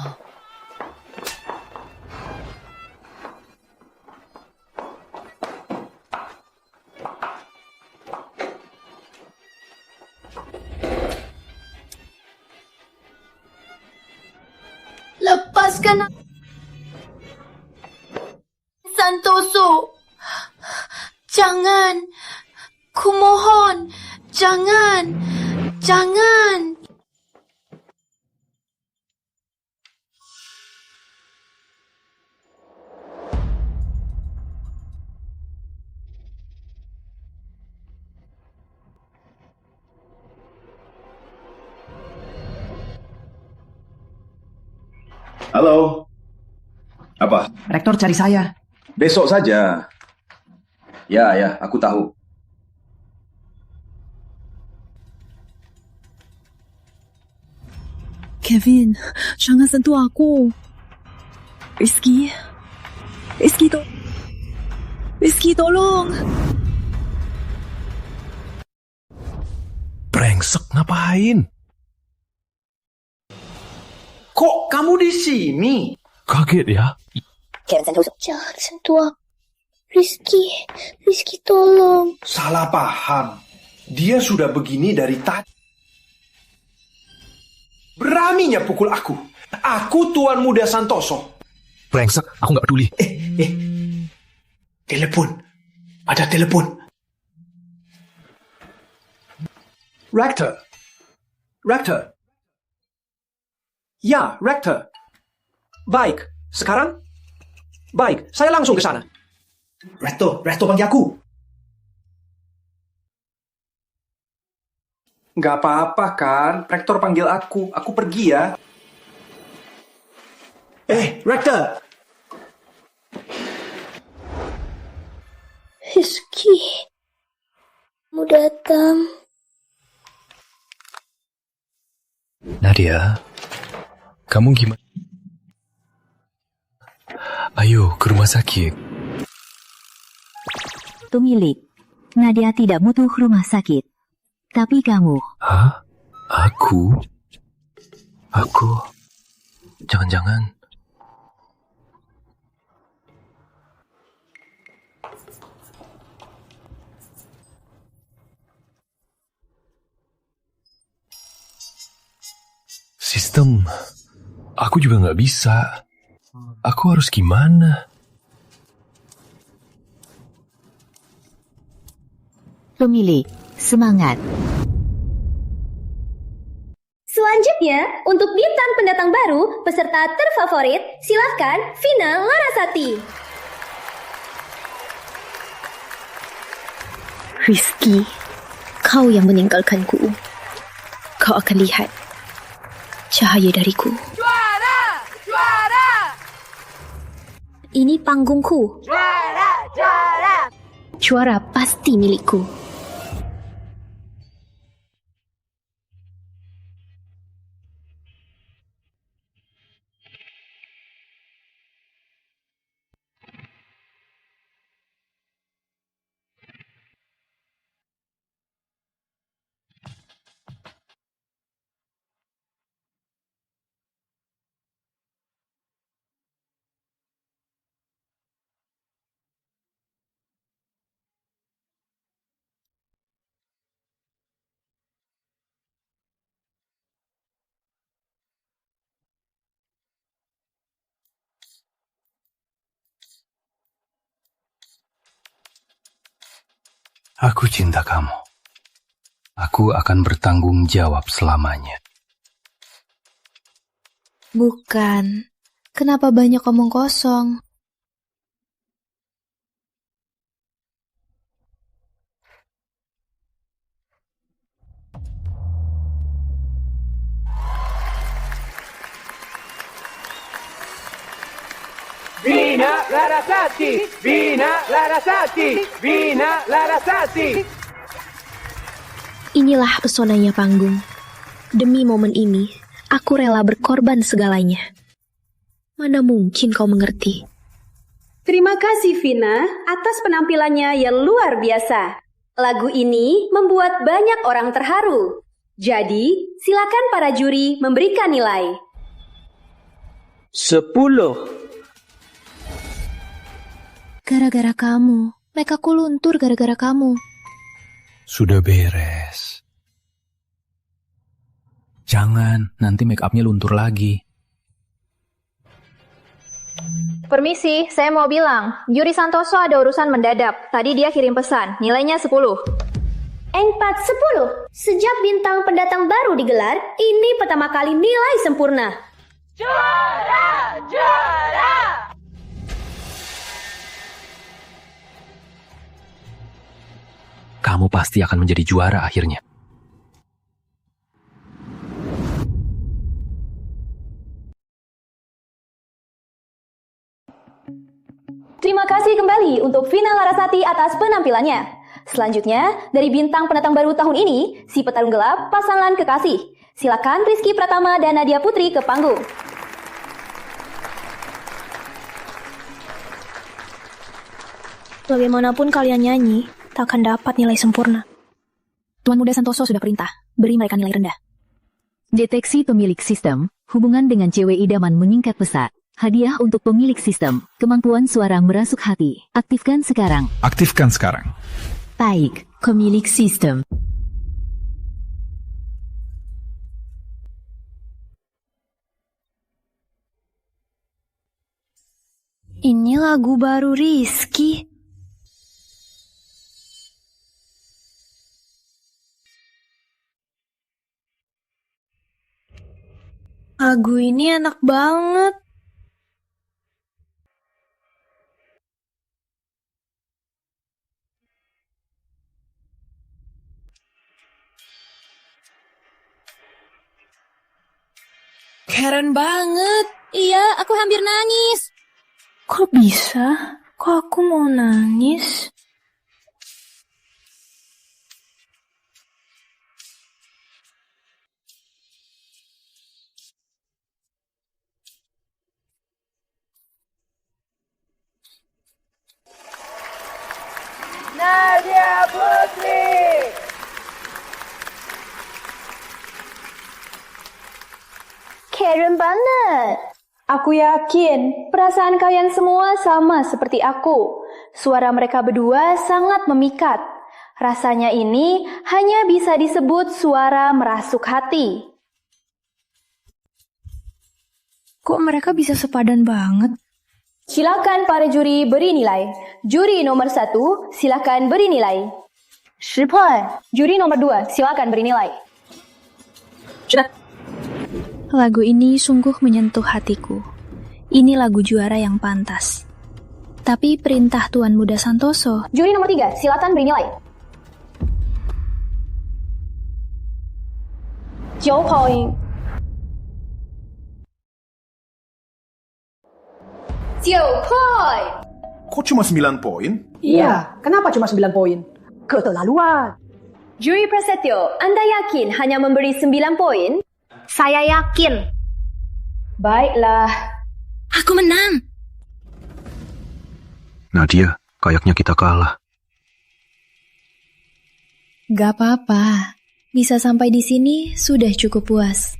Lepaskan Santoso. Jangan. Kumohon. Jangan. Jangan. Halo. Apa? Rektor cari saya. Besok saja. Ya, aku tahu. Kevin, jangan sentuh aku. Rizky, tolong. Brengsek, ngapain? Kok kamu di sini? Kaget ya? Jangan sentuh aku. Rizky tolong. Salah paham. Dia sudah begini dari tadi. Beraninya pukul aku. Aku Tuan Muda Santoso. Brengsek, aku nggak peduli. Telepon. Ada telepon. Rector. Ya, Rector. Baik, sekarang? Baik, saya langsung ke sana. Rector panggil aku. Gak apa-apa kan, Rector panggil aku pergi ya. Rector. Rizky, mau datang. Nadia, kamu gimana? Ayo ke rumah sakit. Pemilik, Nadia tidak butuh rumah sakit. Tapi kamu... Hah? Aku? Jangan-jangan... Sistem, aku juga nggak bisa. Aku harus gimana? Pemilik, semangat. Selanjutnya, untuk bintang pendatang baru, peserta terfavorit, silakan Vina Larasati. Rizky, kau yang meninggalkanku. Kau akan lihat cahaya dariku. Juara! Ini panggungku. Juara pasti milikku. Aku cinta kamu. Aku akan bertanggung jawab selamanya. Bukan. Kenapa banyak omong kosong? Vina Larasati! Vina Larasati! Vina Larasati! Inilah pesonanya panggung. Demi momen ini, aku rela berkorban segalanya. Mana mungkin kau mengerti? Terima kasih Vina atas penampilannya yang luar biasa. Lagu ini membuat banyak orang terharu. Jadi, silakan para juri memberikan nilai. 10. Gara-gara kamu. Make-upku luntur gara-gara kamu. Sudah beres. Jangan, nanti make up-nya luntur lagi. Permisi, saya mau bilang, Juri Santoso ada urusan mendadak. Tadi dia kirim pesan, nilainya 10. Engpat 10. Sejak bintang pendatang baru digelar, ini pertama kali nilai sempurna. Juara! Kamu pasti akan menjadi juara akhirnya. Terima kasih kembali untuk Vina Larasati atas penampilannya. Selanjutnya, dari bintang pendatang baru tahun ini, si petarung gelap pasangan kekasih. Silakan Rizky Pratama dan Nadia Putri ke panggung. Bagaimanapun kalian nyanyi, tak akan dapat nilai sempurna. Tuan Muda Santoso sudah perintah, beri mereka nilai rendah. Deteksi pemilik sistem, hubungan dengan cewek idaman meningkat pesat. Hadiah untuk pemilik sistem, kemampuan suara merasuk hati. Aktifkan sekarang. Aktifkan sekarang. Baik, pemilik sistem. Ini lagu baru Rizky. Lagu ini enak banget. Keren banget. Iya, aku hampir nangis. Kok bisa? Kok aku mau nangis? Nadia Putri. Keren banget. Aku yakin perasaan kalian semua sama seperti aku. Suara mereka berdua sangat memikat. Rasanya ini hanya bisa disebut suara merasuk hati. Kok mereka bisa sepadan banget? Silakan para juri beri nilai. Juri nomor 1, silakan beri nilai. 10 分. Juri nomor 2, silakan beri nilai. Lagu ini sungguh menyentuh hatiku. Ini lagu juara yang pantas. Tapi perintah Tuan Muda Santoso. Juri nomor 3, silakan beri nilai. 9 poin. 9 poin. Kok cuma 9 poin? Iya, kenapa cuma 9 poin? Keterlaluan. Juri Prasetyo, Anda yakin hanya memberi 9 poin? Saya yakin. Baiklah. Aku menang. Nadia, kayaknya kita kalah. Gak apa-apa. Bisa sampai di sini sudah cukup puas.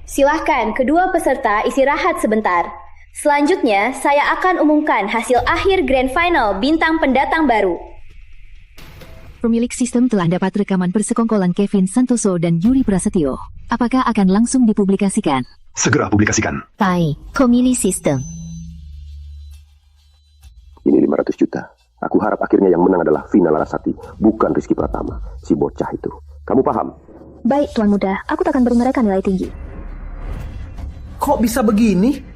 Silahkan kedua peserta istirahat sebentar. Selanjutnya, saya akan umumkan hasil akhir Grand Final Bintang Pendatang Baru. Pemilik sistem telah dapat rekaman persekongkolan Kevin Santoso dan Yuri Prasetyo. Apakah akan langsung dipublikasikan? Segera publikasikan. Baik, pemilik sistem. Ini 500 juta. Aku harap akhirnya yang menang adalah Vina Larasati, bukan Rizky Pratama, si bocah itu. Kamu paham? Baik, Tuan Muda. Aku takkan beri mereka nilai tinggi. Kok bisa begini?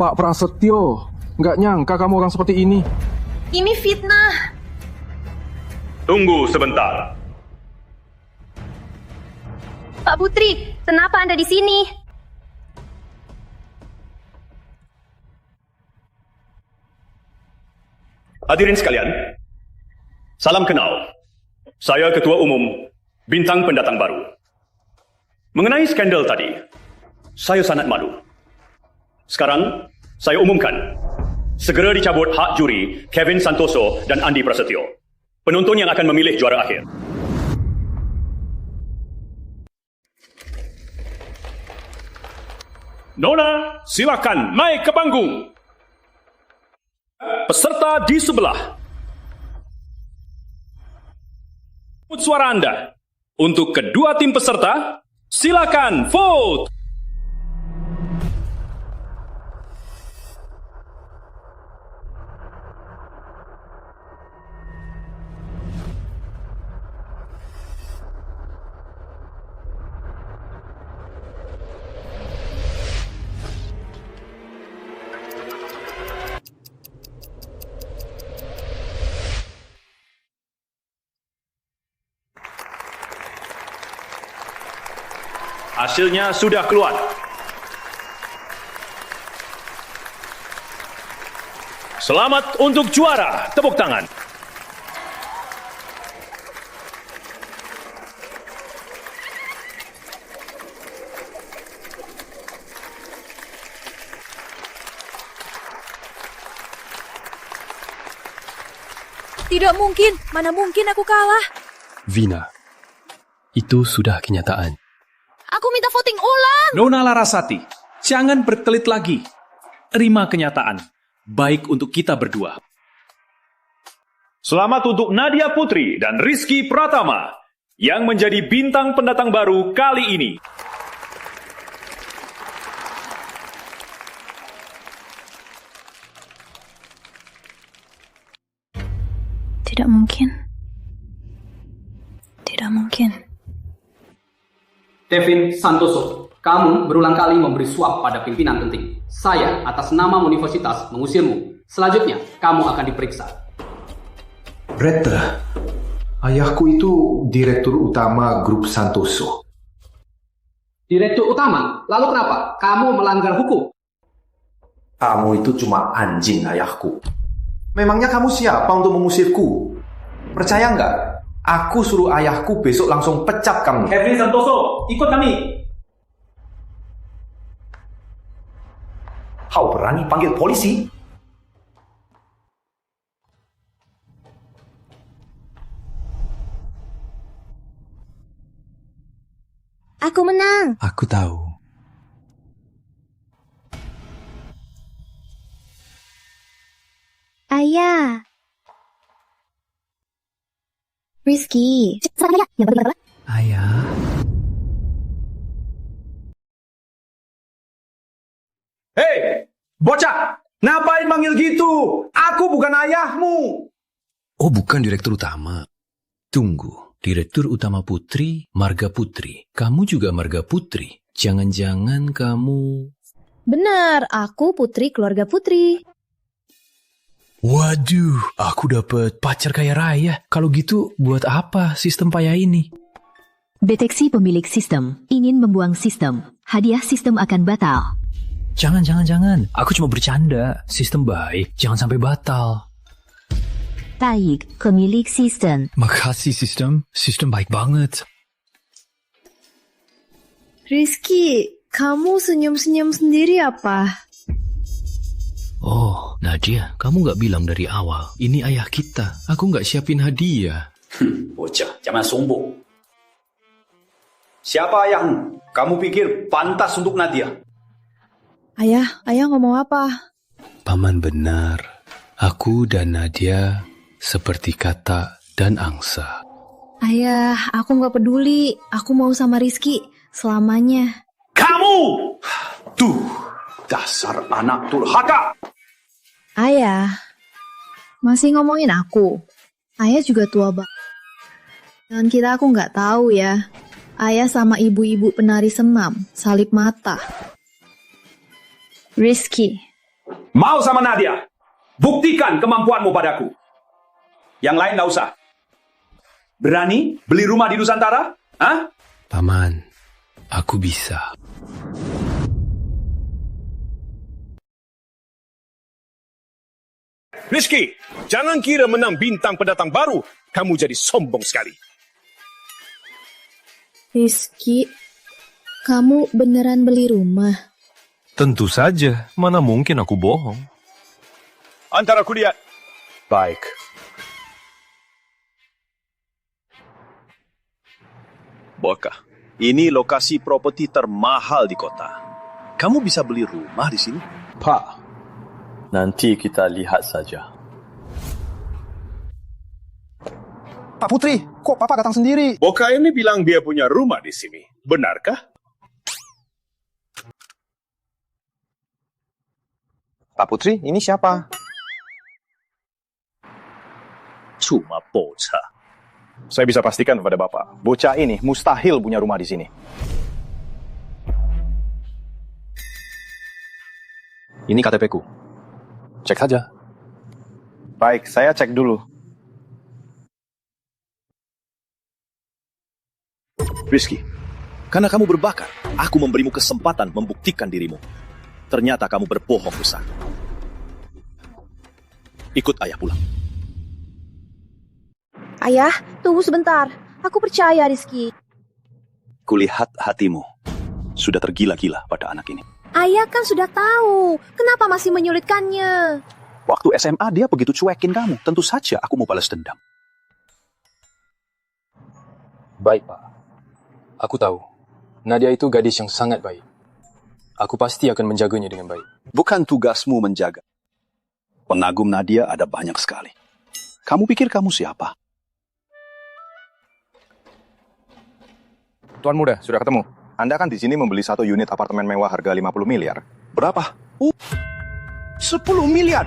Pak Prasetyo, nggak nyangka kamu orang seperti ini. Ini fitnah. Tunggu sebentar. Pak Putri, kenapa Anda di sini? Hadirin sekalian, salam kenal. Saya Ketua Umum Bintang Pendatang Baru. Mengenai skandal tadi, saya sangat malu. Sekarang, saya umumkan, segera dicabut hak juri Kevin Santoso dan Andi Prasetyo, penonton yang akan memilih juara akhir. Nona, silakan naik ke panggung. Peserta di sebelah. Suara Anda. Untuk kedua tim peserta, silakan vote. Hasilnya sudah keluar. Selamat untuk juara. Tepuk tangan. Tidak mungkin. Mana mungkin aku kalah. Vina, itu sudah kenyataan. Aku minta voting ulang. Nona Larasati, jangan berkelit lagi. Terima kenyataan. Baik untuk kita berdua. Selamat untuk Nadia Putri dan Rizky Pratama yang menjadi bintang pendatang baru kali ini. Tidak mungkin. Tidak mungkin. Kevin Santoso, kamu berulang kali memberi suap pada pimpinan penting. Saya atas nama universitas mengusirmu. Selanjutnya, kamu akan diperiksa. Retta, ayahku itu direktur utama grup Santoso. Direktur utama? Lalu kenapa? Kamu melanggar hukum. Kamu itu cuma anjing, ayahku. Memangnya kamu siapa untuk mengusirku? Percaya nggak? Aku suruh ayahku besok langsung pecat kamu. Kevin Santoso, ikut kami. Kau berani panggil polisi? Aku menang. Aku tahu. Ayah. Rizky. Ayah. Hei, bocah! Ngapain manggil gitu? Aku bukan ayahmu. Oh, bukan direktur utama. Tunggu. Direktur utama Putri, Marga Putri. Kamu juga Marga Putri. Jangan-jangan kamu... Benar, aku Putri keluarga Putri. Waduh, aku dapet pacar kaya raya. Kalau gitu, buat apa sistem payah ini? Deteksi pemilik sistem. Ingin membuang sistem. Hadiah sistem akan batal. Jangan. Aku cuma bercanda. Sistem baik, jangan sampai batal. Baik, pemilik sistem. Makasih sistem. Sistem baik banget. Rizky, kamu senyum-senyum sendiri apa? Oh, Nadia, kamu gak bilang dari awal. Ini ayah kita. Aku gak siapin hadiah. Bocah, jangan sombong. Siapa ayahmu? Kamu pikir pantas untuk Nadia? Ayah ngomong apa? Paman benar. Aku dan Nadia seperti kata dan angsa. Ayah, aku gak peduli. Aku mau sama Rizky selamanya. Kamu! Tuh, dasar anak durhaka. Ayah, masih ngomongin aku. Ayah juga tua banget. Dan kita aku gak tahu ya. Ayah sama ibu-ibu penari senam, salib mata. Rizky. Mau sama Nadia? Buktikan kemampuanmu padaku. Yang lain gak usah. Berani beli rumah di Nusantara? Hah? Paman, aku bisa. Rizky, jangan kira menang bintang pendatang baru, kamu jadi sombong sekali. Rizky, kamu beneran beli rumah? Tentu saja, mana mungkin aku bohong. Antara aku lihat. Baik. Bokah, ini lokasi properti termahal di kota. Kamu bisa beli rumah di sini? Pak, nanti kita lihat saja. Pak Putri, kok Papa datang sendiri? Bokah ini bilang dia punya rumah di sini. Benarkah? Pak Putri, ini siapa? Cuma bocah. Saya bisa pastikan kepada Bapak, bocah ini mustahil punya rumah di sini. Ini KTP-ku. Cek saja. Baik, saya cek dulu. Rizky, karena kamu berbakat, aku memberimu kesempatan membuktikan dirimu. Ternyata kamu berbohong besar. Ikut ayah pulang. Ayah, tunggu sebentar. Aku percaya Rizky. Kulihat hatimu sudah tergila-gila pada anak ini. Ayah kan sudah tahu. Kenapa masih menyulitkannya? Waktu SMA dia begitu cuekin kamu. Tentu saja aku mau balas dendam. Baik, Pak. Aku tahu. Nadia itu gadis yang sangat baik. Aku pasti akan menjaganya dengan baik. Bukan tugasmu menjaga. Pengagum Nadia ada banyak sekali. Kamu pikir kamu siapa? Tuan Muda, sudah ketemu. Anda kan di sini membeli satu unit apartemen mewah harga 50 miliar. Berapa? 10 miliar.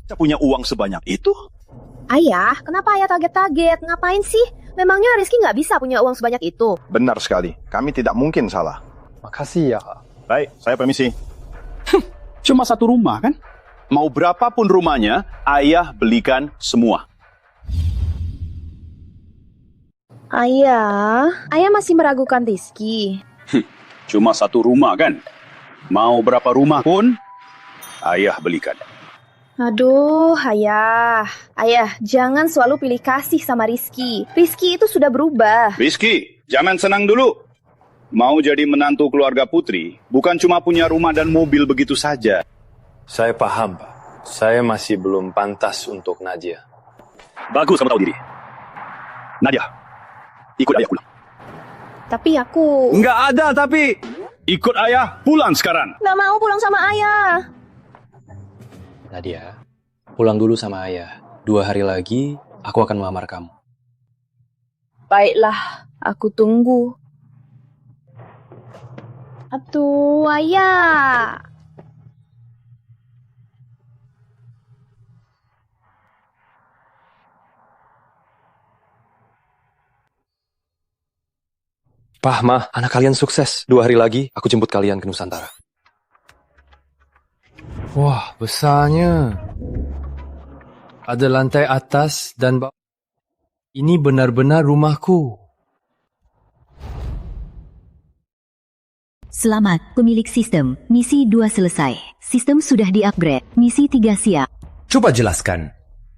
Kita punya uang sebanyak itu? Ayah, kenapa ayah target-target? Ngapain sih? Memangnya Rizky nggak bisa punya uang sebanyak itu? Benar sekali. Kami tidak mungkin salah. Makasih ya. Baik, saya permisi. Cuma satu rumah kan? Mau berapapun rumahnya, ayah belikan semua. Ayah masih meragukan Rizky. Cuma satu rumah kan? Mau berapa rumah pun, ayah belikan. Aduh, ayah, jangan selalu pilih kasih sama Rizky. Rizky itu sudah berubah. Rizky, jangan senang dulu. Mau jadi menantu keluarga Putri, bukan cuma punya rumah dan mobil begitu saja. Saya paham, Pak. Saya masih belum pantas untuk Nadia. Bagus kamu tahu diri. Nadia, ikut ayah pulang. Tapi aku... Nggak ada tapi. Ikut ayah pulang sekarang. Nggak mau pulang sama ayah. Nadia, pulang dulu sama ayah. 2 hari lagi, aku akan melamar kamu. Baiklah, aku tunggu. Aduh, ayah. Pah, Ma, anak kalian sukses. 2 hari lagi, aku jemput kalian ke Nusantara. Wah, besarnya. Ada lantai atas dan bawah. Ini benar-benar rumahku. Selamat, pemilik sistem. Misi 2 selesai. Sistem sudah di-upgrade. Misi 3 siap. Coba jelaskan,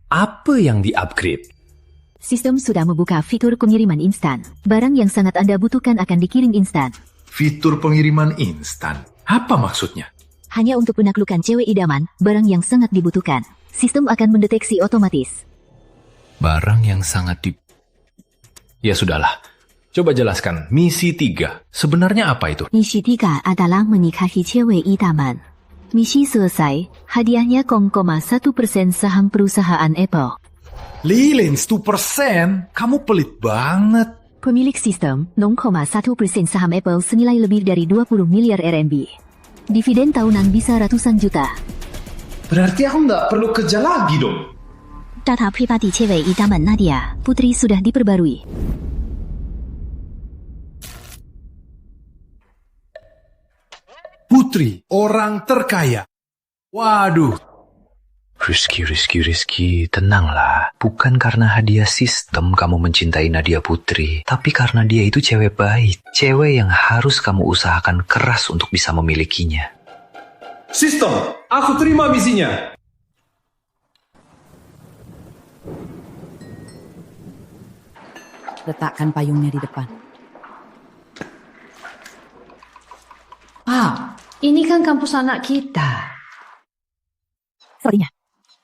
apa yang di-upgrade? Sistem sudah membuka fitur pengiriman instan. Barang yang sangat Anda butuhkan akan dikirim instan. Fitur pengiriman instan? Apa maksudnya? Hanya untuk menaklukkan cewek idaman, barang yang sangat dibutuhkan. Sistem akan mendeteksi otomatis. Barang yang sangat Ya sudahlah. Coba jelaskan, misi 3. Sebenarnya apa itu? Misi 3 adalah menikahi cewek idaman. Misi selesai, hadiahnya 0,1% saham perusahaan Apple. Lilin, 1%? Kamu pelit banget. Pemilik sistem, 0,1% saham Apple senilai lebih dari 20 miliar RMB. Dividen tahunan bisa ratusan juta. Berarti aku nggak perlu kerja lagi dong. Data pribadi cewek idaman Nadia, Putri sudah diperbarui. Putri, orang terkaya. Waduh. Rizky, tenanglah. Bukan karena hadiah sistem kamu mencintai Nadia Putri, tapi karena dia itu cewek baik. Cewek yang harus kamu usahakan keras untuk bisa memilikinya. Sistem, aku terima misinya. Letakkan payungnya di depan. Pak, ini kan kampus anak kita. Sorry-nya.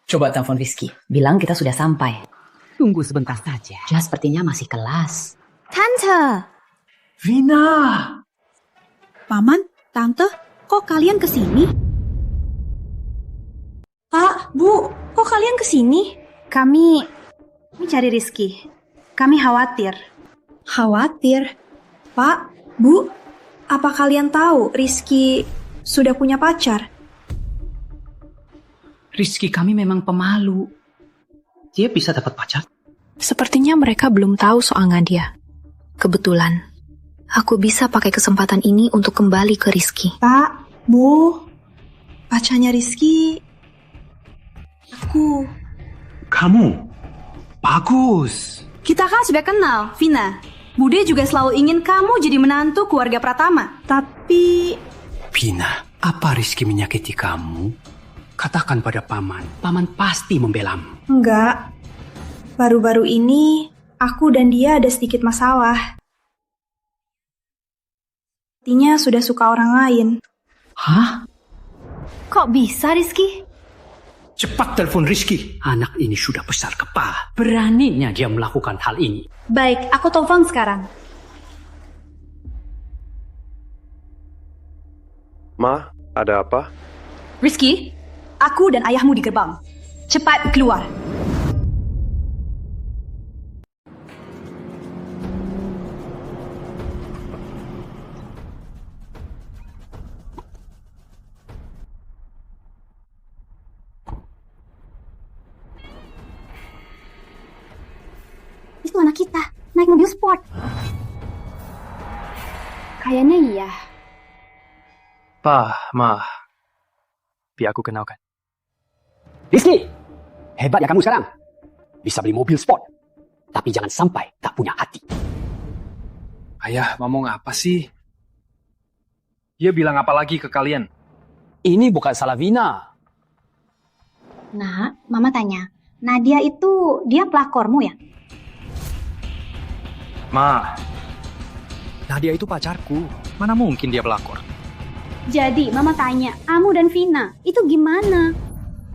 Coba telepon Rizky, bilang kita sudah sampai. Tunggu sebentar saja. Dia sepertinya masih kelas. Tante. Vina. Paman, Tante, kok kalian kesini? Pak, Bu, kok kalian kesini? Kami cari Rizky. Kami khawatir. Khawatir? Pak, Bu, apa kalian tahu Rizky sudah punya pacar? Rizky kami memang pemalu. Dia bisa dapat pacar? Sepertinya mereka belum tahu soal Nadia. Kebetulan, aku bisa pakai kesempatan ini untuk kembali ke Rizky. Pak, Bu, pacarnya Rizky, aku. Kamu? Bagus. Kita kan sudah kenal, Vina. Bude juga selalu ingin kamu jadi menantu keluarga Pratama. Tapi... Vina, apa Rizky menyakiti kamu? Katakan pada Paman. Paman pasti membelamu. Enggak. Baru-baru ini, aku dan dia ada sedikit masalah. Sepertinya sudah suka orang lain. Hah? Kok bisa, Rizky? Cepat telepon Rizky. Anak ini sudah besar kepala. Beraninya dia melakukan hal ini. Baik, aku telepon sekarang. Ma, ada apa? Rizky, aku dan ayahmu di gerbang. Cepat keluar. Itu anak kita, naik mobil sport. Kayaknya iya. Pa, Ma, biar aku kenalkan. Rizky, hebatnya kamu sekarang. Bisa beli mobil sport. Tapi jangan sampai tak punya hati. Ayah, ngomong apa sih? Dia bilang apa lagi ke kalian? Ini bukan salah Vina. Nak, Mama tanya, Nadia itu dia pelakormu ya? Ma, Nadia itu pacarku. Mana mungkin dia pelakor? Jadi, Mama tanya, kamu dan Vina, itu gimana?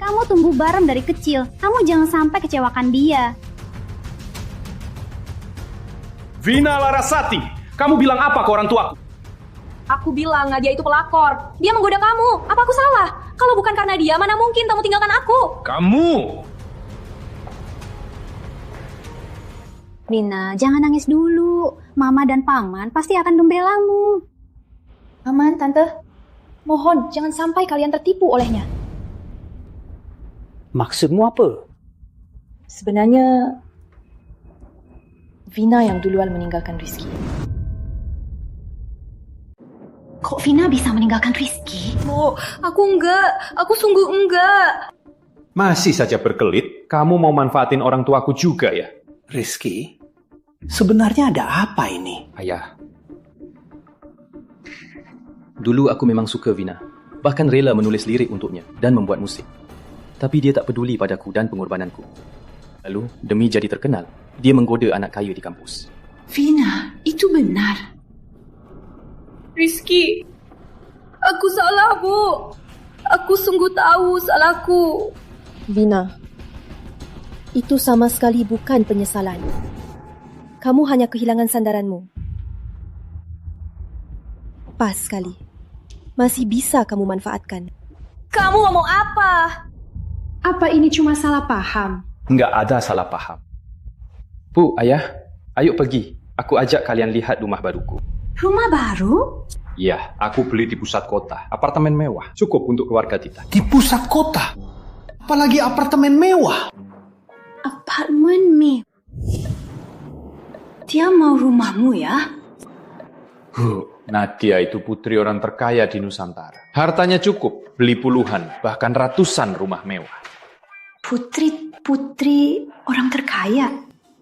Kamu tumbuh bareng dari kecil, kamu jangan sampai kecewakan dia. Vina Larasati, kamu bilang apa ke orang tuaku? Aku bilang Nadia itu pelakor. Dia menggoda kamu. Apa aku salah? Kalau bukan karena dia, mana mungkin kamu tinggalkan aku? Kamu! Vina, jangan nangis dulu. Mama dan Paman pasti akan membelamu. Paman, Tante, mohon jangan sampai kalian tertipu olehnya. Maksudmu apa? Sebenarnya Vina yang duluan meninggalkan Rizky. Kok Vina bisa meninggalkan Rizky? Oh, aku enggak. Aku sungguh enggak. Masih saja berkelit, kamu mau manfaatin orang tuaku juga ya? Rizky, sebenarnya ada apa ini? Ayah, dulu aku memang suka Vina. Bahkan rela menulis lirik untuknya dan membuat musik. Tapi dia tak peduli padaku dan pengorbananku. Lalu, demi jadi terkenal, dia menggoda anak kaya di kampus. Vina, itu benar. Rizky, aku salah, Bu. Aku sungguh tahu salahku. Vina, itu sama sekali bukan penyesalan. Kamu hanya kehilangan sandaranmu. Pas sekali. Masih bisa kamu manfaatkan. Kamu ngomong apa? Apa ini cuma salah paham? Nggak ada salah paham. Bu, Ayah, ayo pergi. Aku ajak kalian lihat rumah baruku. Rumah baru? Iya, aku beli di pusat kota. Apartemen mewah. Cukup untuk keluarga kita. Di pusat kota? Apalagi apartemen mewah? Apartemen mewah? Dia mau rumahmu ya? Nadia itu putri orang terkaya di Nusantara. Hartanya cukup, beli puluhan, bahkan ratusan rumah mewah. Putri orang terkaya?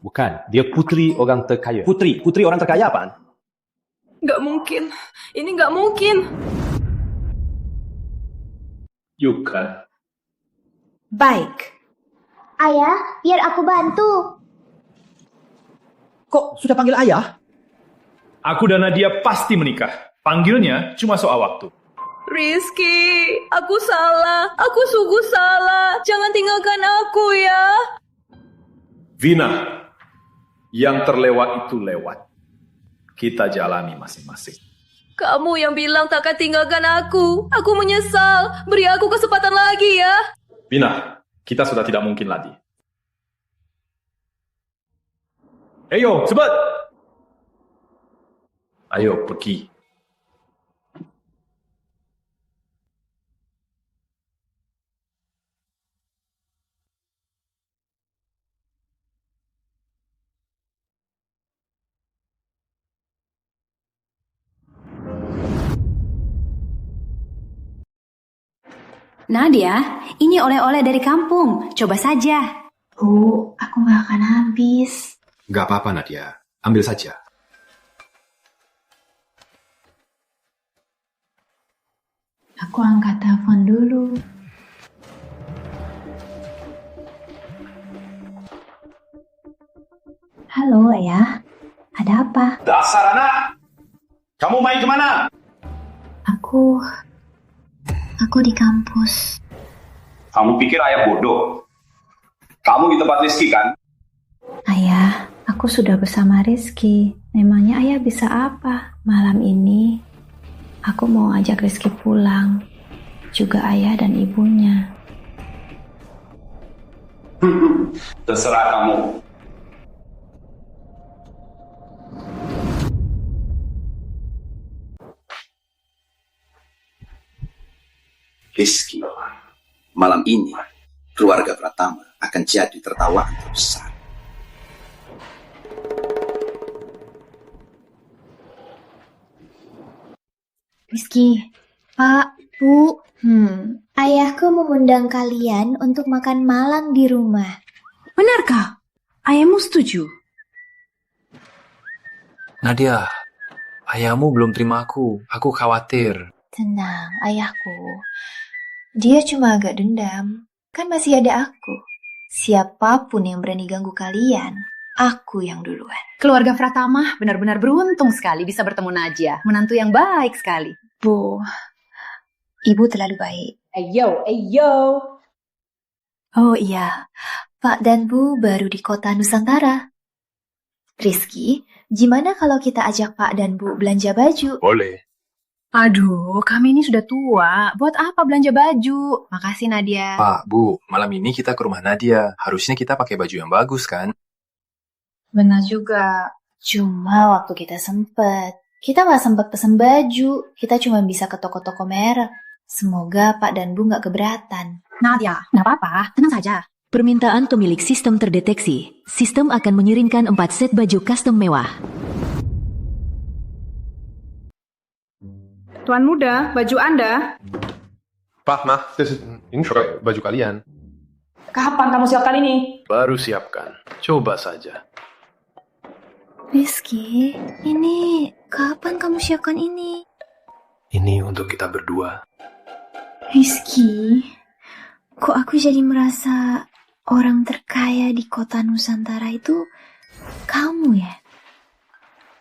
Bukan, dia putri orang terkaya. Putri orang terkaya apaan? Nggak mungkin. Ini nggak mungkin. Yuka. Baik. Ayah, biar aku bantu. Kok sudah panggil ayah? Aku dan Nadia pasti menikah. Panggilnya cuma soal waktu. Rizky, aku salah. Aku sungguh salah. Jangan tinggalkan aku ya. Vina, yang terlewat itu lewat. Kita jalani masing-masing. Kamu yang bilang takkan tinggalkan aku. Aku menyesal. Beri aku kesempatan lagi ya. Vina, kita sudah tidak mungkin lagi. Ayo, cepat! Ayo, pergi. Nadia, ini oleh-oleh dari kampung. Coba saja. Bu, aku nggak akan habis. Gak apa-apa, Nadia. Ambil saja. Aku angkat telepon dulu. Halo, Ayah. Ada apa? Dasar anak! Kamu main kemana? Aku di kampus. Kamu pikir ayah bodoh? Kamu di tempat Rizky kan? Ayah, aku sudah bersama Rizky. Memangnya ayah bisa apa? Malam ini aku mau ajak Rizky pulang. Juga ayah dan ibunya. Terserah kamu. Rizky, malam ini keluarga Pratama akan jadi tertawaan terbesar. Rizky, Pak, Bu, ayahku mengundang kalian untuk makan malam di rumah. Benarkah? Ayahmu setuju? Nadia, ayahmu belum terima aku. Aku khawatir. Tenang, ayahku. Dia cuma agak dendam. Kan masih ada aku. Siapapun yang berani ganggu kalian, aku yang duluan. Keluarga Pratama benar-benar beruntung sekali bisa bertemu Nadia. Menantu yang baik sekali. Bu, ibu terlalu baik. Ayo. Oh iya, Pak dan Bu baru di kota Nusantara. Rizky, gimana kalau kita ajak Pak dan Bu belanja baju? Boleh. Aduh, kami ini sudah tua. Buat apa belanja baju? Makasih Nadia. Pak, Bu, malam ini kita ke rumah Nadia. Harusnya kita pakai baju yang bagus, kan? Benar juga. Cuma waktu kita sempet. Kita nggak sempat pesen baju. Kita cuma bisa ke toko-toko merek. Semoga Pak dan Bu nggak keberatan. Nadia, nggak apa-apa. Tenang saja. Permintaan pemilik sistem terdeteksi. Sistem akan mengirimkan 4 set baju custom mewah. Tuan muda, baju Anda. Pak, Ma, ini baju kalian. Kapan kamu siapkan ini? Baru siapkan. Coba saja. Rizky, ini kapan kamu siapkan ini? Ini untuk kita berdua. Rizky, kok aku jadi merasa orang terkaya di kota Nusantara itu kamu ya?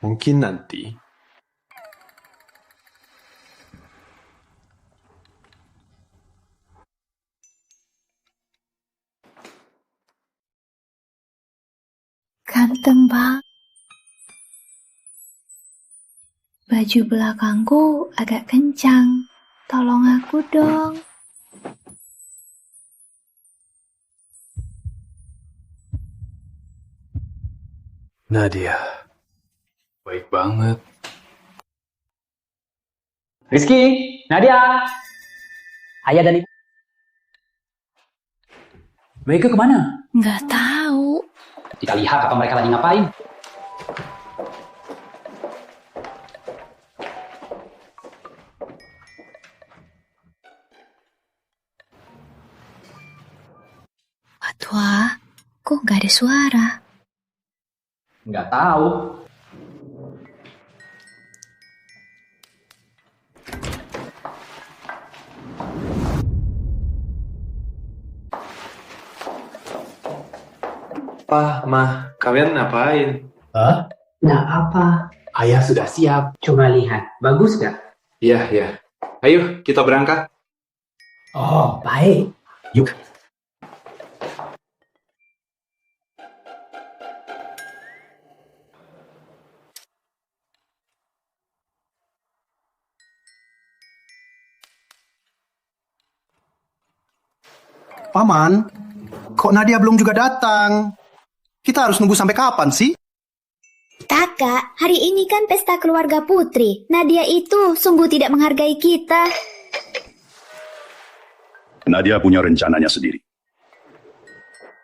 Mungkin nanti. Ganteng banget. Baju belakangku agak kencang. Tolong aku dong. Nadia, baik banget. Rizky, Nadia, ayah dan ibu. Mereka kemana? Nggak tahu. Kita lihat apa mereka lagi ngapain. Fatwa, kok nggak ada suara? Nggak tahu. Pa, Ma, kalian ngapain? Hah? Nggak apa. Ayah sudah siap. Coba lihat. Bagus nggak? Iya. Ayo, kita berangkat. Oh, baik. Yuk. Paman, kok Nadia belum juga datang? Kita harus nunggu sampai kapan sih? Kakak, hari ini kan pesta keluarga putri. Nadia itu sungguh tidak menghargai kita. Nadia punya rencananya sendiri.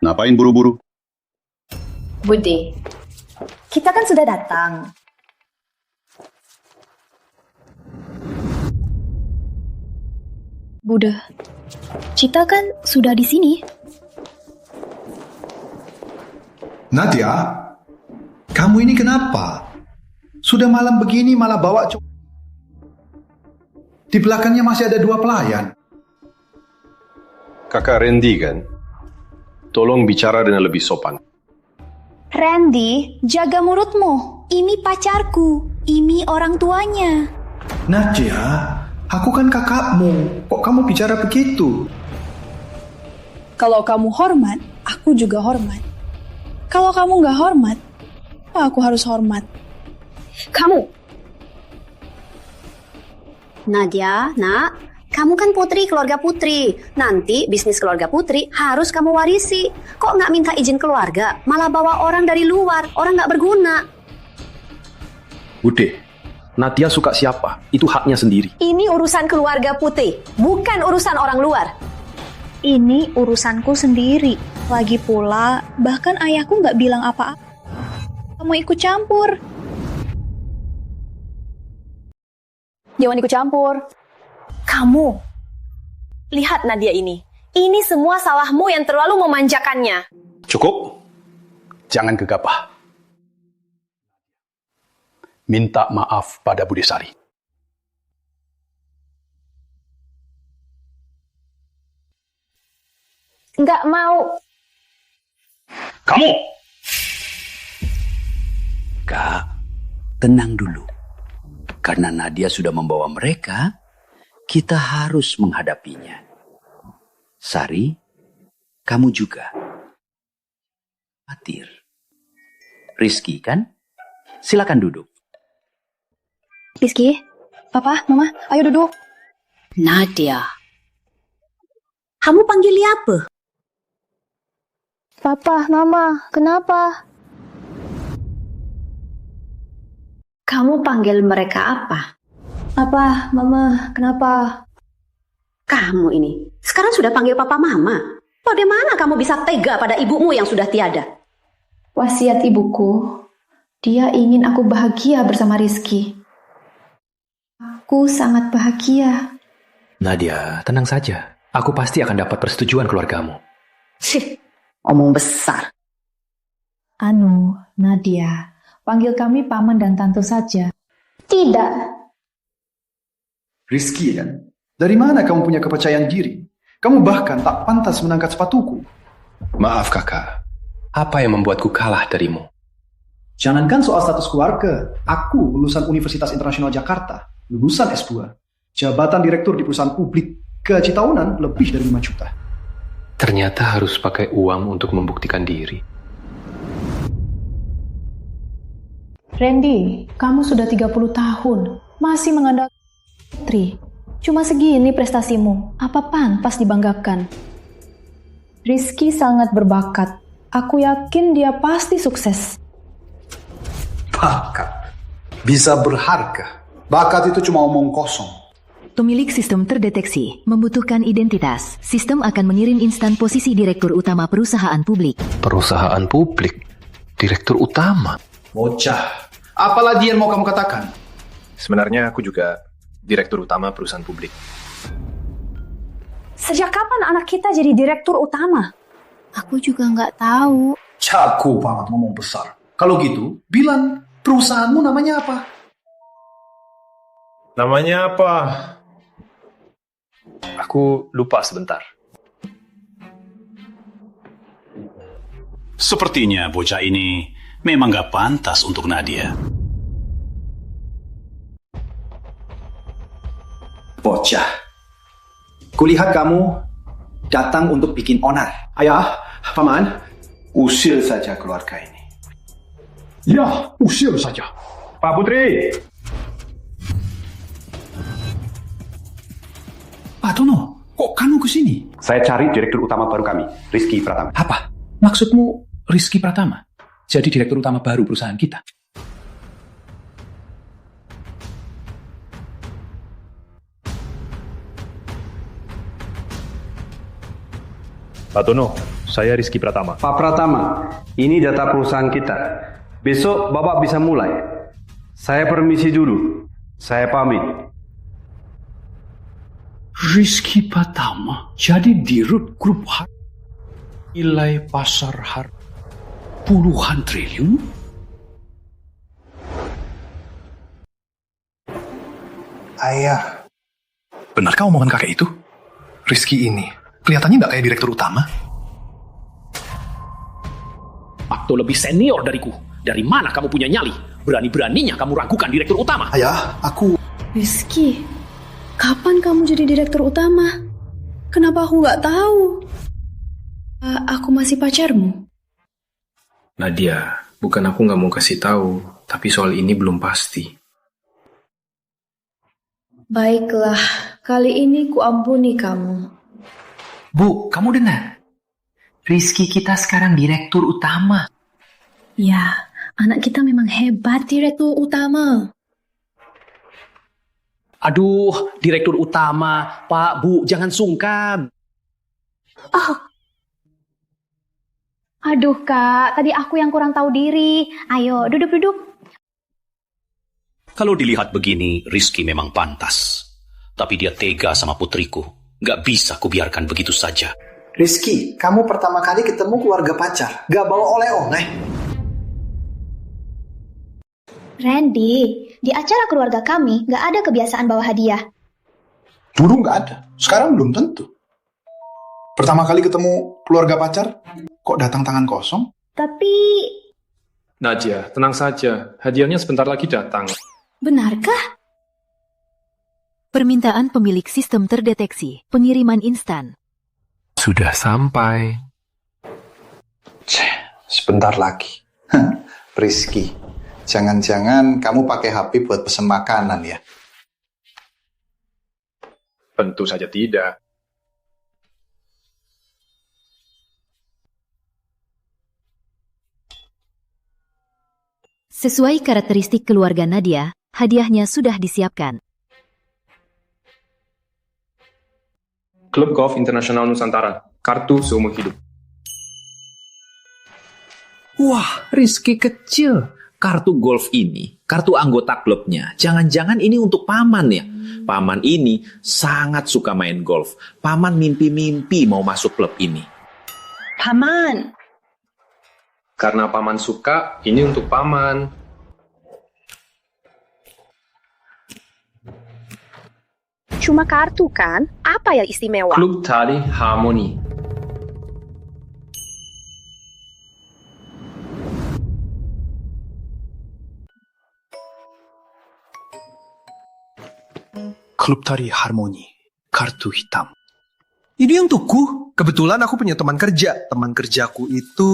Ngapain buru-buru? Bude, kita kan sudah datang. Bude, Cita kan sudah di sini. Nadia, kamu ini kenapa? Sudah malam begini malah bawa di belakangnya masih ada 2 pelayan. Kakak Randy kan? Tolong bicara dengan lebih sopan. Randy, jaga mulutmu. Ini pacarku. Ini orang tuanya. Nadia, aku kan kakakmu. Kok kamu bicara begitu? Kalau kamu hormat, aku juga hormat. Kalau kamu nggak hormat, aku harus hormat. Kamu! Nadia, nak, kamu kan putri keluarga Putri. Nanti bisnis keluarga Putri harus kamu warisi. Kok nggak minta izin keluarga, malah bawa orang dari luar, orang nggak berguna. Bude, Nadia suka siapa, itu haknya sendiri. Ini urusan keluarga Putri, bukan urusan orang luar. Ini urusanku sendiri. Lagi pula, bahkan ayahku nggak bilang apa-apa. Kamu ikut campur. Jangan ikut campur. Kamu, lihat Nadia ini. Ini semua salahmu yang terlalu memanjakannya. Cukup. Jangan gegabah. Minta maaf pada Budi Sari. Nggak mau. Kamu! Kak, tenang dulu. Karena Nadia sudah membawa mereka, kita harus menghadapinya. Sari, kamu juga. Khawatir. Rizky kan? Silakan duduk. Rizky, Papa, Mama, ayo duduk. Nadia. Kamu panggil dia apa? Papa, Mama, kenapa? Kamu panggil mereka apa? Papa, Mama, kenapa? Kamu ini, sekarang sudah panggil Papa Mama. Bagaimana kamu bisa tega pada ibumu yang sudah tiada? Wasiat ibuku, dia ingin aku bahagia bersama Rizky. Aku sangat bahagia. Nadia, tenang saja. Aku pasti akan dapat persetujuan keluargamu. Omong besar. Nadia, panggil kami paman dan tante saja. Tidak. Rizky kan? Dari mana kamu punya kepercayaan diri? Kamu bahkan tak pantas mengangkat sepatuku. Maaf kakak, apa yang membuatku kalah darimu? Jangankan soal status keluarga, aku lulusan Universitas Internasional Jakarta, lulusan S2, jabatan direktur di perusahaan publik, gaji tahunan lebih dari 5 juta. Ternyata harus pakai uang untuk membuktikan diri. Randy, kamu sudah 30 tahun, masih mengandalkan Putri. Cuma segini prestasimu, apa pantas dibanggakan? Rizky sangat berbakat. Aku yakin dia pasti sukses. Bakat. Bisa berharga. Bakat itu cuma omong kosong. Pemilik sistem terdeteksi membutuhkan identitas. Sistem akan mengirim instan posisi direktur utama perusahaan publik. Perusahaan publik? Direktur utama? Bocah. Apalagi yang mau kamu katakan? Sebenarnya aku juga direktur utama perusahaan publik. Sejak kapan anak kita jadi direktur utama? Aku juga nggak tahu. Jago banget ngomong besar. Kalau gitu, bilang perusahaanmu namanya apa? Namanya apa? Aku lupa sebentar. Sepertinya bocah ini memang gak pantas untuk Nadia. Bocah, kulihat kamu datang untuk bikin onar. Ayah, paman, Usir saja keluarga ini. Ya, usir saja. Pak Putri! Pak Tono, kok kamu kesini? Saya cari direktur utama baru kami, Rizky Pratama. Apa? Maksudmu Rizky Pratama? Jadi direktur utama baru perusahaan kita? Pak Tono, saya Rizky Pratama. Pak Pratama, ini data perusahaan kita. Besok Bapak bisa mulai. Saya permisi dulu. Saya pamit. Rizky Pratama jadi dirut grup nilai pasar harga puluhan triliun? Ayah. Benarkah omongan kakek itu? Rizky ini kelihatannya nggak kayak direktur utama. Waktu lebih senior dariku. Dari mana kamu punya nyali? Berani-beraninya kamu ragukan direktur utama. Ayah, aku... Rizky, kapan kamu jadi direktur utama? Kenapa aku nggak tahu? Aku masih pacarmu? Nadia, bukan aku nggak mau kasih tahu, tapi soal ini belum pasti. Baiklah, kali ini ku ampuni kamu. Bu, kamu dengar? Rizky kita sekarang direktur utama. Ya, anak kita memang hebat, direktur utama. Aduh, direktur utama, Pak, Bu, jangan sungkan. Oh. Aduh kak, tadi aku yang kurang tahu diri. Ayo, duduk-duduk. Kalau dilihat begini, Rizky memang pantas. Tapi dia tega sama putriku. Gak bisa kubiarkan begitu saja. Rizky, kamu pertama kali ketemu keluarga pacar. Gak bawa oleh-oleh. Randy, di acara keluarga kami gak ada kebiasaan bawa hadiah. Dulu gak ada, sekarang belum tentu. Pertama kali ketemu keluarga pacar, kok datang tangan kosong? Tapi... Nadia, tenang saja. Hadiahnya sebentar lagi datang. Benarkah? Permintaan pemilik sistem terdeteksi. Pengiriman instan. Sudah sampai. Sebentar lagi. Rizky, jangan-jangan kamu pakai HP buat pesen makanan ya? Tentu saja tidak. Sesuai karakteristik keluarga Nadia, hadiahnya sudah disiapkan. Klub Golf Internasional Nusantara. Kartu seumur hidup. Wah, Rizky kecil. Kartu golf ini, kartu anggota klubnya. Jangan-jangan ini untuk paman ya. Paman ini sangat suka main golf. Paman mimpi-mimpi mau masuk klub ini. Paman. Karena paman suka, ini untuk paman. Cuma kartu kan? Apa yang istimewa? Klub Tari Harmoni. Klub Tari Harmoni. Kartu hitam. Ini untukku. Kebetulan aku punya teman kerja. Teman kerjaku itu...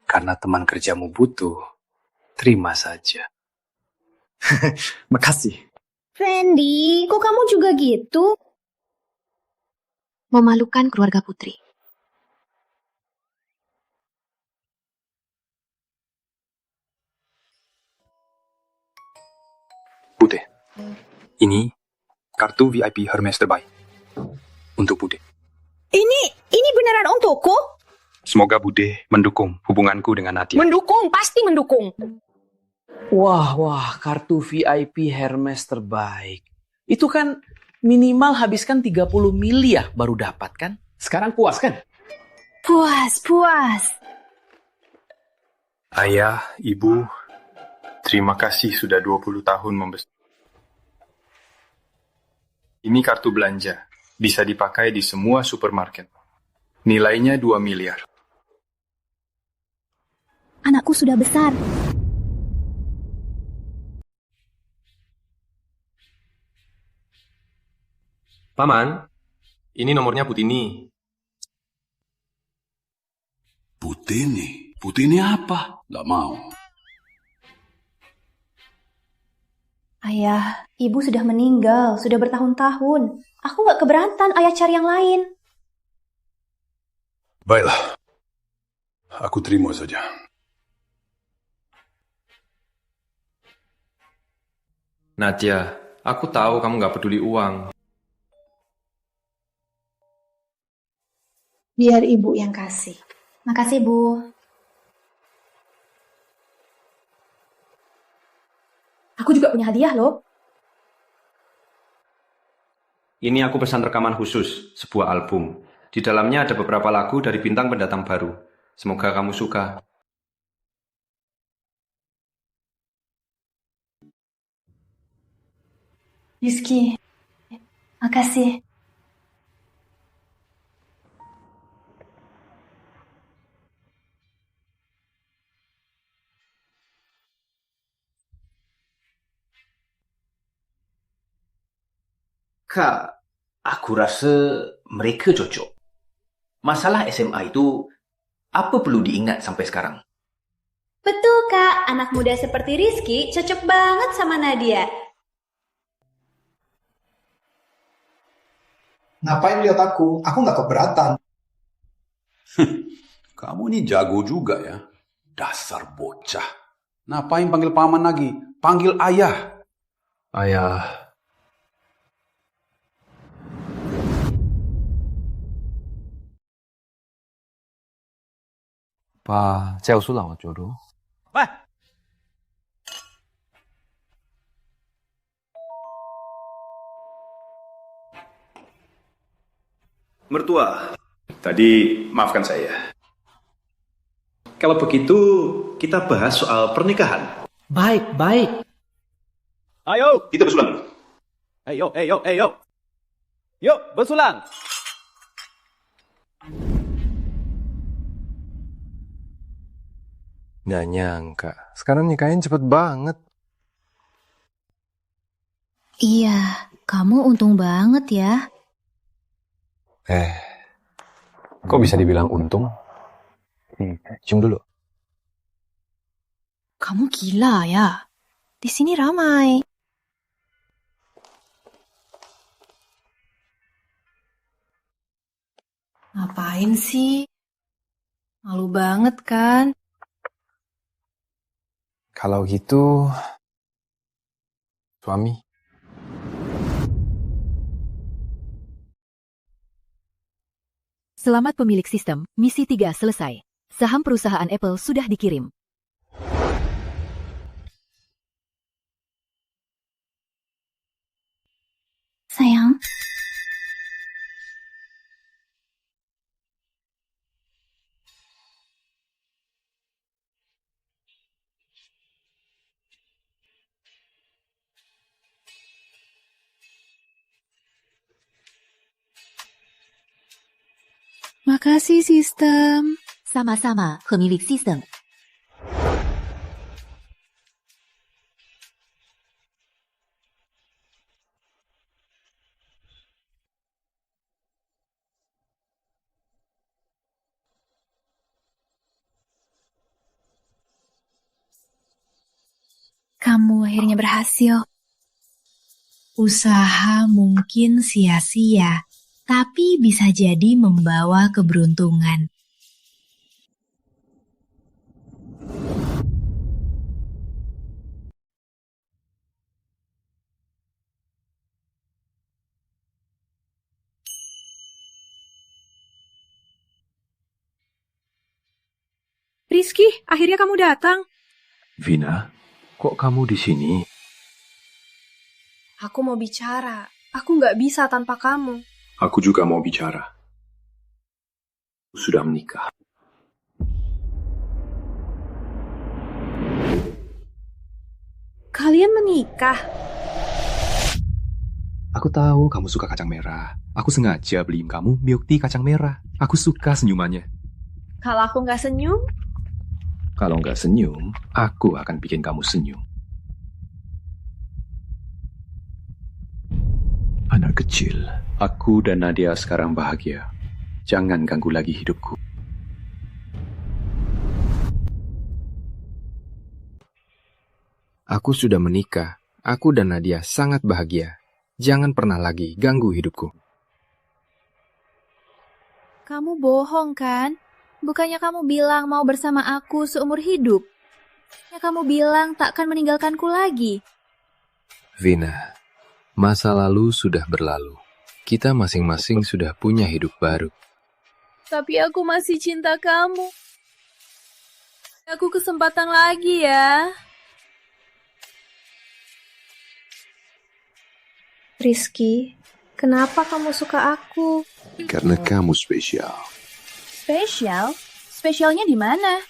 Karena teman kerjamu butuh, terima saja. Makasih. Randy, kok kamu juga gitu? Memalukan keluarga Putri. Bude, ini kartu VIP Hermes terbaik. Untuk Bude. Ini beneran untukku? Semoga Bude mendukung hubunganku dengan Nadia. Mendukung, pasti mendukung. Wah, kartu VIP Hermes terbaik. Itu kan minimal habiskan 30 miliar baru dapat kan? Sekarang puas kan? Puas. Ayah, Ibu, terima kasih sudah 20 tahun membesar. Ini kartu belanja. Bisa dipakai di semua supermarket. Nilainya 2 miliar. Anakku sudah besar. Paman, ini nomornya Putini. Putini? Putini apa? Gak mau. Ayah, ibu sudah meninggal, sudah bertahun-tahun. Aku gak keberatan ayah cari yang lain. Baiklah. Aku terima saja. Nadia, aku tahu kamu gak peduli uang. Biar ibu yang kasih. Makasih, Bu. Aku juga punya hadiah loh. Ini aku pesan rekaman khusus, sebuah album. Di dalamnya ada beberapa lagu dari bintang pendatang baru. Semoga kamu suka. Rizky, makasih. Kak, Aku rasa mereka cocok. Masalah SMA itu, apa perlu diingat sampai sekarang? Betul, Kak. Anak muda seperti Rizky cocok banget sama Nadia. Ngapain lihat aku? Aku nggak keberatan. Kamu ini jago juga ya. Dasar bocah. Ngapain panggil paman lagi? Panggil ayah. Ayah. 爸，叫苏朗我做到。喂， Mertua, tadi maafkan saya. Kalau begitu, kita bahas soal pernikahan. Baik, baik. Ayo, kita bersulang. Ayo. Yuk, bersulang. Nggak nyangka, sekarang nikahin cepet banget. Iya, kamu untung banget ya. Kok bisa dibilang untung? Cium dulu. Kamu gila ya? Di sini ramai. Ngapain sih? Malu banget kan? Kalau gitu, suami. Selamat pemilik sistem, misi 3 selesai. Saham perusahaan Apple sudah dikirim. Sayang, Makasih sistem. Sama-sama, pemilik sistem. Kamu akhirnya berhasil. Usaha mungkin sia-sia, tapi bisa jadi membawa keberuntungan. Rizky, akhirnya kamu datang. Vina, kok kamu di sini? Aku mau bicara. Aku nggak bisa tanpa kamu. Aku juga mau bicara. Sudah menikah. Kalian menikah? Aku tahu kamu suka kacang merah. Aku sengaja beliin kamu milk tea kacang merah. Aku suka senyumannya. Kalau aku nggak senyum? Kalau nggak senyum, aku akan bikin kamu senyum. Anak kecil, aku dan Nadia sekarang bahagia. Jangan ganggu lagi hidupku. Aku sudah menikah. Aku dan Nadia sangat bahagia. Jangan pernah lagi ganggu hidupku. Kamu bohong kan? Bukannya kamu bilang mau bersama aku seumur hidup? Ya kamu bilang tak akan meninggalkanku lagi. Vina, masa lalu sudah berlalu. Kita masing-masing sudah punya hidup baru. Tapi aku masih cinta kamu. Aku kesempatan lagi ya. Rizky, kenapa kamu suka aku? Karena kamu spesial. Spesial? Spesialnya di mana?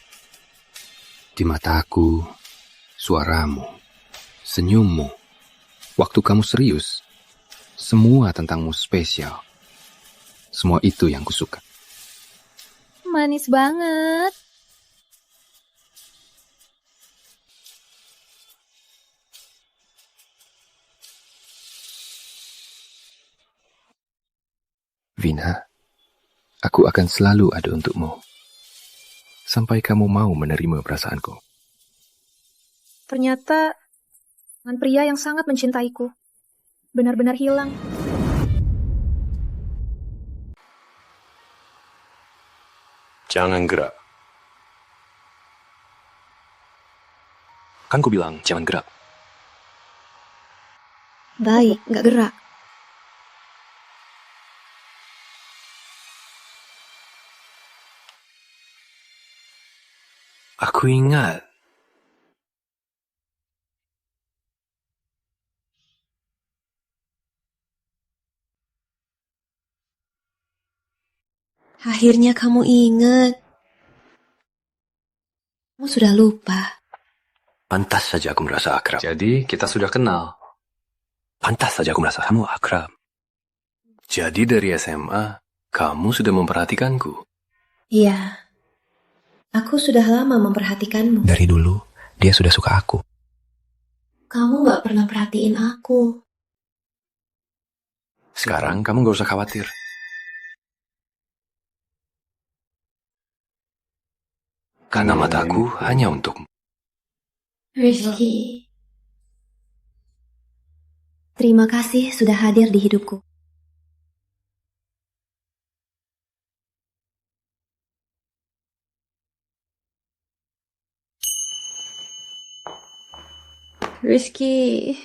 Di mataku, suaramu, senyummu, waktu kamu serius, semua tentangmu spesial. Semua itu yang kusuka. Manis banget. Vina, aku akan selalu ada untukmu. Sampai kamu mau menerima perasaanku. Ternyata dengan pria yang sangat mencintaiku. Benar-benar hilang. Jangan gerak. Kan ku bilang jangan gerak. Baik, nggak gerak. Aku ingat. Akhirnya kamu ingat. Kamu sudah lupa. Pantas saja aku merasa akrab. Jadi kita sudah kenal. Pantas saja aku merasa kamu akrab. Jadi dari SMA, kamu sudah memperhatikanku. Iya. Aku sudah lama memperhatikanmu. Dari dulu, dia sudah suka aku. Kamu gak pernah perhatiin aku. Sekarang kamu gak usah khawatir. Karena mataku hanya untukmu. Rizky. Terima kasih sudah hadir di hidupku. Rizky.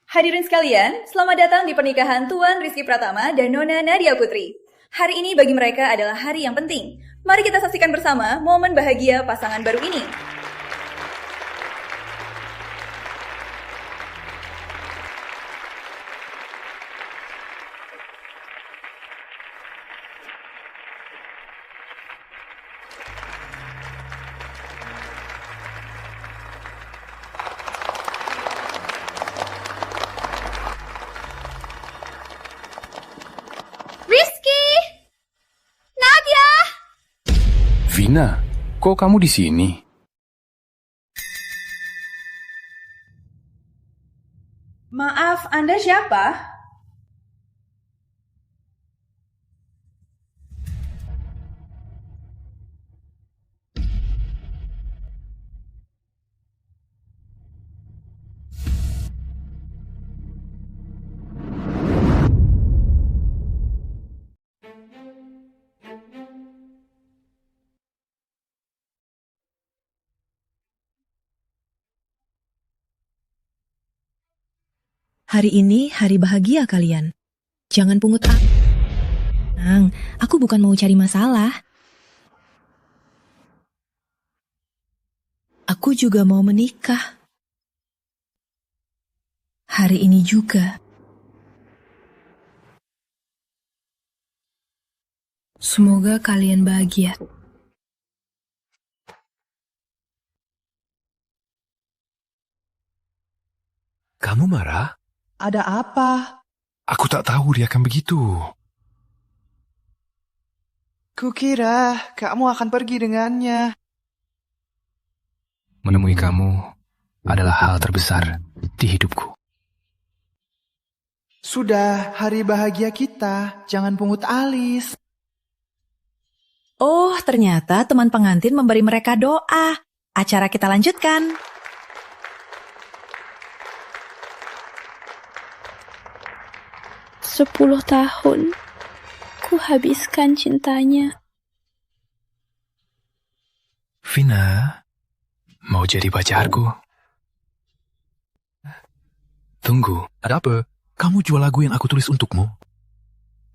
Hadirin sekalian, selamat datang di pernikahan Tuan Rizky Pratama dan Nona Nadia Putri. Hari ini bagi mereka adalah hari yang penting. Mari kita saksikan bersama momen bahagia pasangan baru ini. Vina, kok kamu di sini? Maaf, Anda siapa? Hari ini hari bahagia kalian. Jangan pungut aku. Tenang, aku bukan mau cari masalah. Aku juga mau menikah. Hari ini juga. Semoga kalian bahagia. Kamu marah? Ada apa? Aku tak tahu dia akan begitu. Kukira kamu akan pergi dengannya. Menemui kamu adalah hal terbesar di hidupku. Sudah hari bahagia kita, jangan pungut alis. Oh, ternyata teman pengantin memberi mereka doa. Acara kita lanjutkan. Sepuluh tahun ku habiskan cintanya. Vina, mau jadi pacarku? Tunggu, ada apa? Kamu jual lagu yang aku tulis untukmu?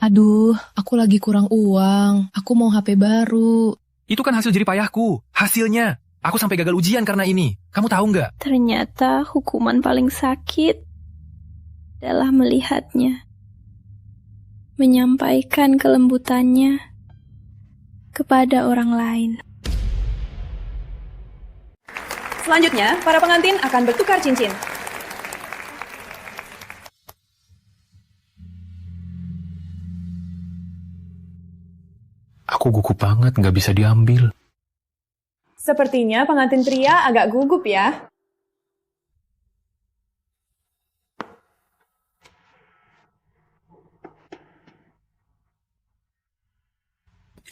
Aduh, aku lagi kurang uang. Aku mau HP baru. Itu kan hasil jerih payahku. Hasilnya, aku sampai gagal ujian karena ini. Kamu tahu nggak? Ternyata hukuman paling sakit adalah melihatnya menyampaikan kelembutannya kepada orang lain. Selanjutnya, para pengantin akan bertukar cincin. Aku Kok gugup banget, nggak bisa diambil. Sepertinya pengantin pria agak gugup ya.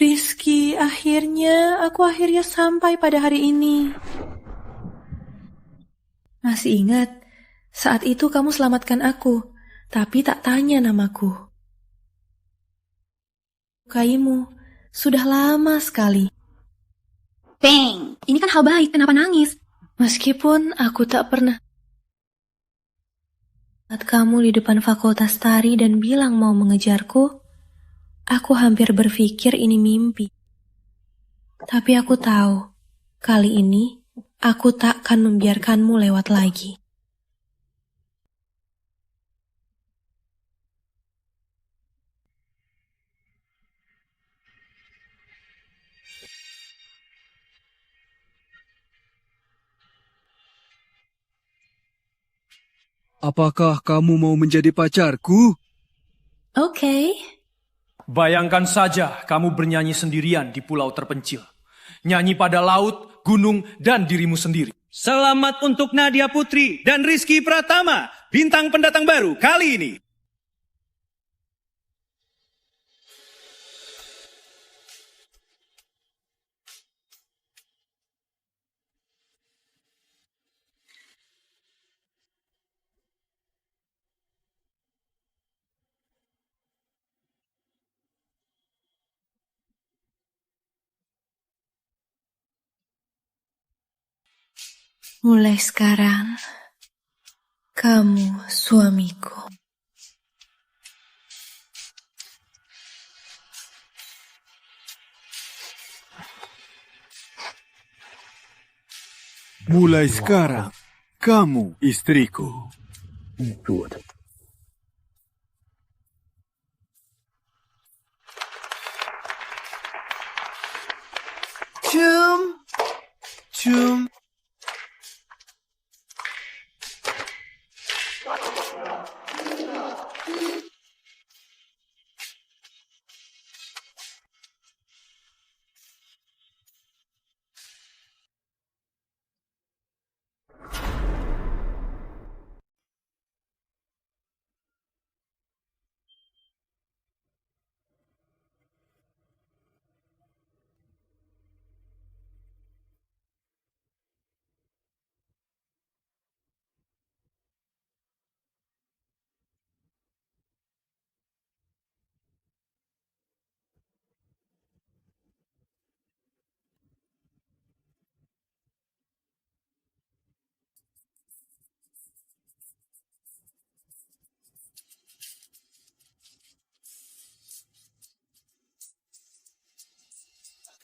Rizky, aku akhirnya sampai pada hari ini. Masih ingat, saat itu kamu selamatkan aku, tapi tak tanya namaku. Kaimu, sudah lama sekali. Peng, ini kan hal baik, kenapa nangis? Meskipun aku tak pernah saat kamu di depan fakultas tari dan bilang mau mengejarku, aku hampir berpikir ini mimpi. Tapi aku tahu, kali ini aku takkan membiarkanmu lewat lagi. Apakah kamu mau menjadi pacarku? Oke. Bayangkan saja kamu bernyanyi sendirian di pulau terpencil. Nyanyi pada laut, gunung, dan dirimu sendiri. Selamat untuk Nadia Putri dan Rizky Pratama, bintang pendatang baru kali ini. Mulai sekarang, kamu suamiku. Mulai sekarang, kamu istriku. Cium.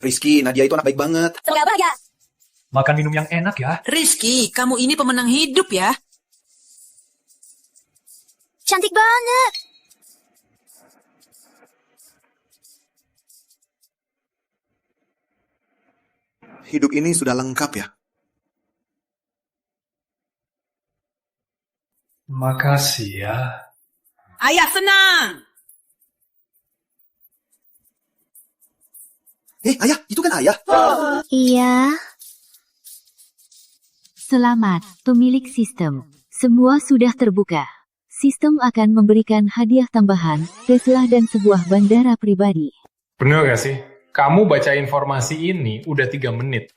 Rizky, Nadia itu anak baik banget. Semoga bahagia. Makan minum yang enak ya. Rizky, kamu ini pemenang hidup ya. Cantik banget. Hidup ini sudah lengkap ya. Makasih ya. Ayah senang. Ayah, itu kan ayah. Iya. Selamat, pemilik sistem. Semua sudah terbuka. Sistem akan memberikan hadiah tambahan, Tesla dan sebuah bandara pribadi. Bener gak sih? Kamu baca informasi ini udah 3 menit.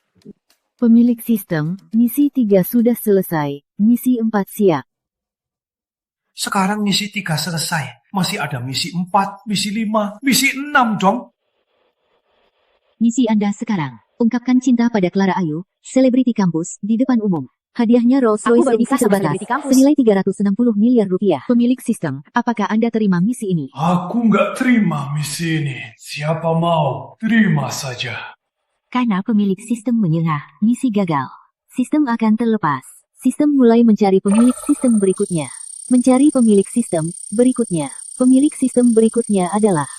Pemilik sistem, misi 3 sudah selesai, misi 4 siap. Sekarang misi 3 selesai. Masih ada misi 4, misi 5, misi 6 dong. Misi Anda sekarang, ungkapkan cinta pada Clara Ayu, selebriti kampus, di depan umum. Hadiahnya Rolls-Royce edisi terbatas, senilai 360 miliar rupiah. Pemilik sistem, apakah Anda terima misi ini? Aku nggak terima misi ini. Siapa mau, terima saja. Karena pemilik sistem menyerah, misi gagal. Sistem akan terlepas. Sistem mulai mencari pemilik sistem berikutnya. Mencari pemilik sistem berikutnya. Pemilik sistem berikutnya adalah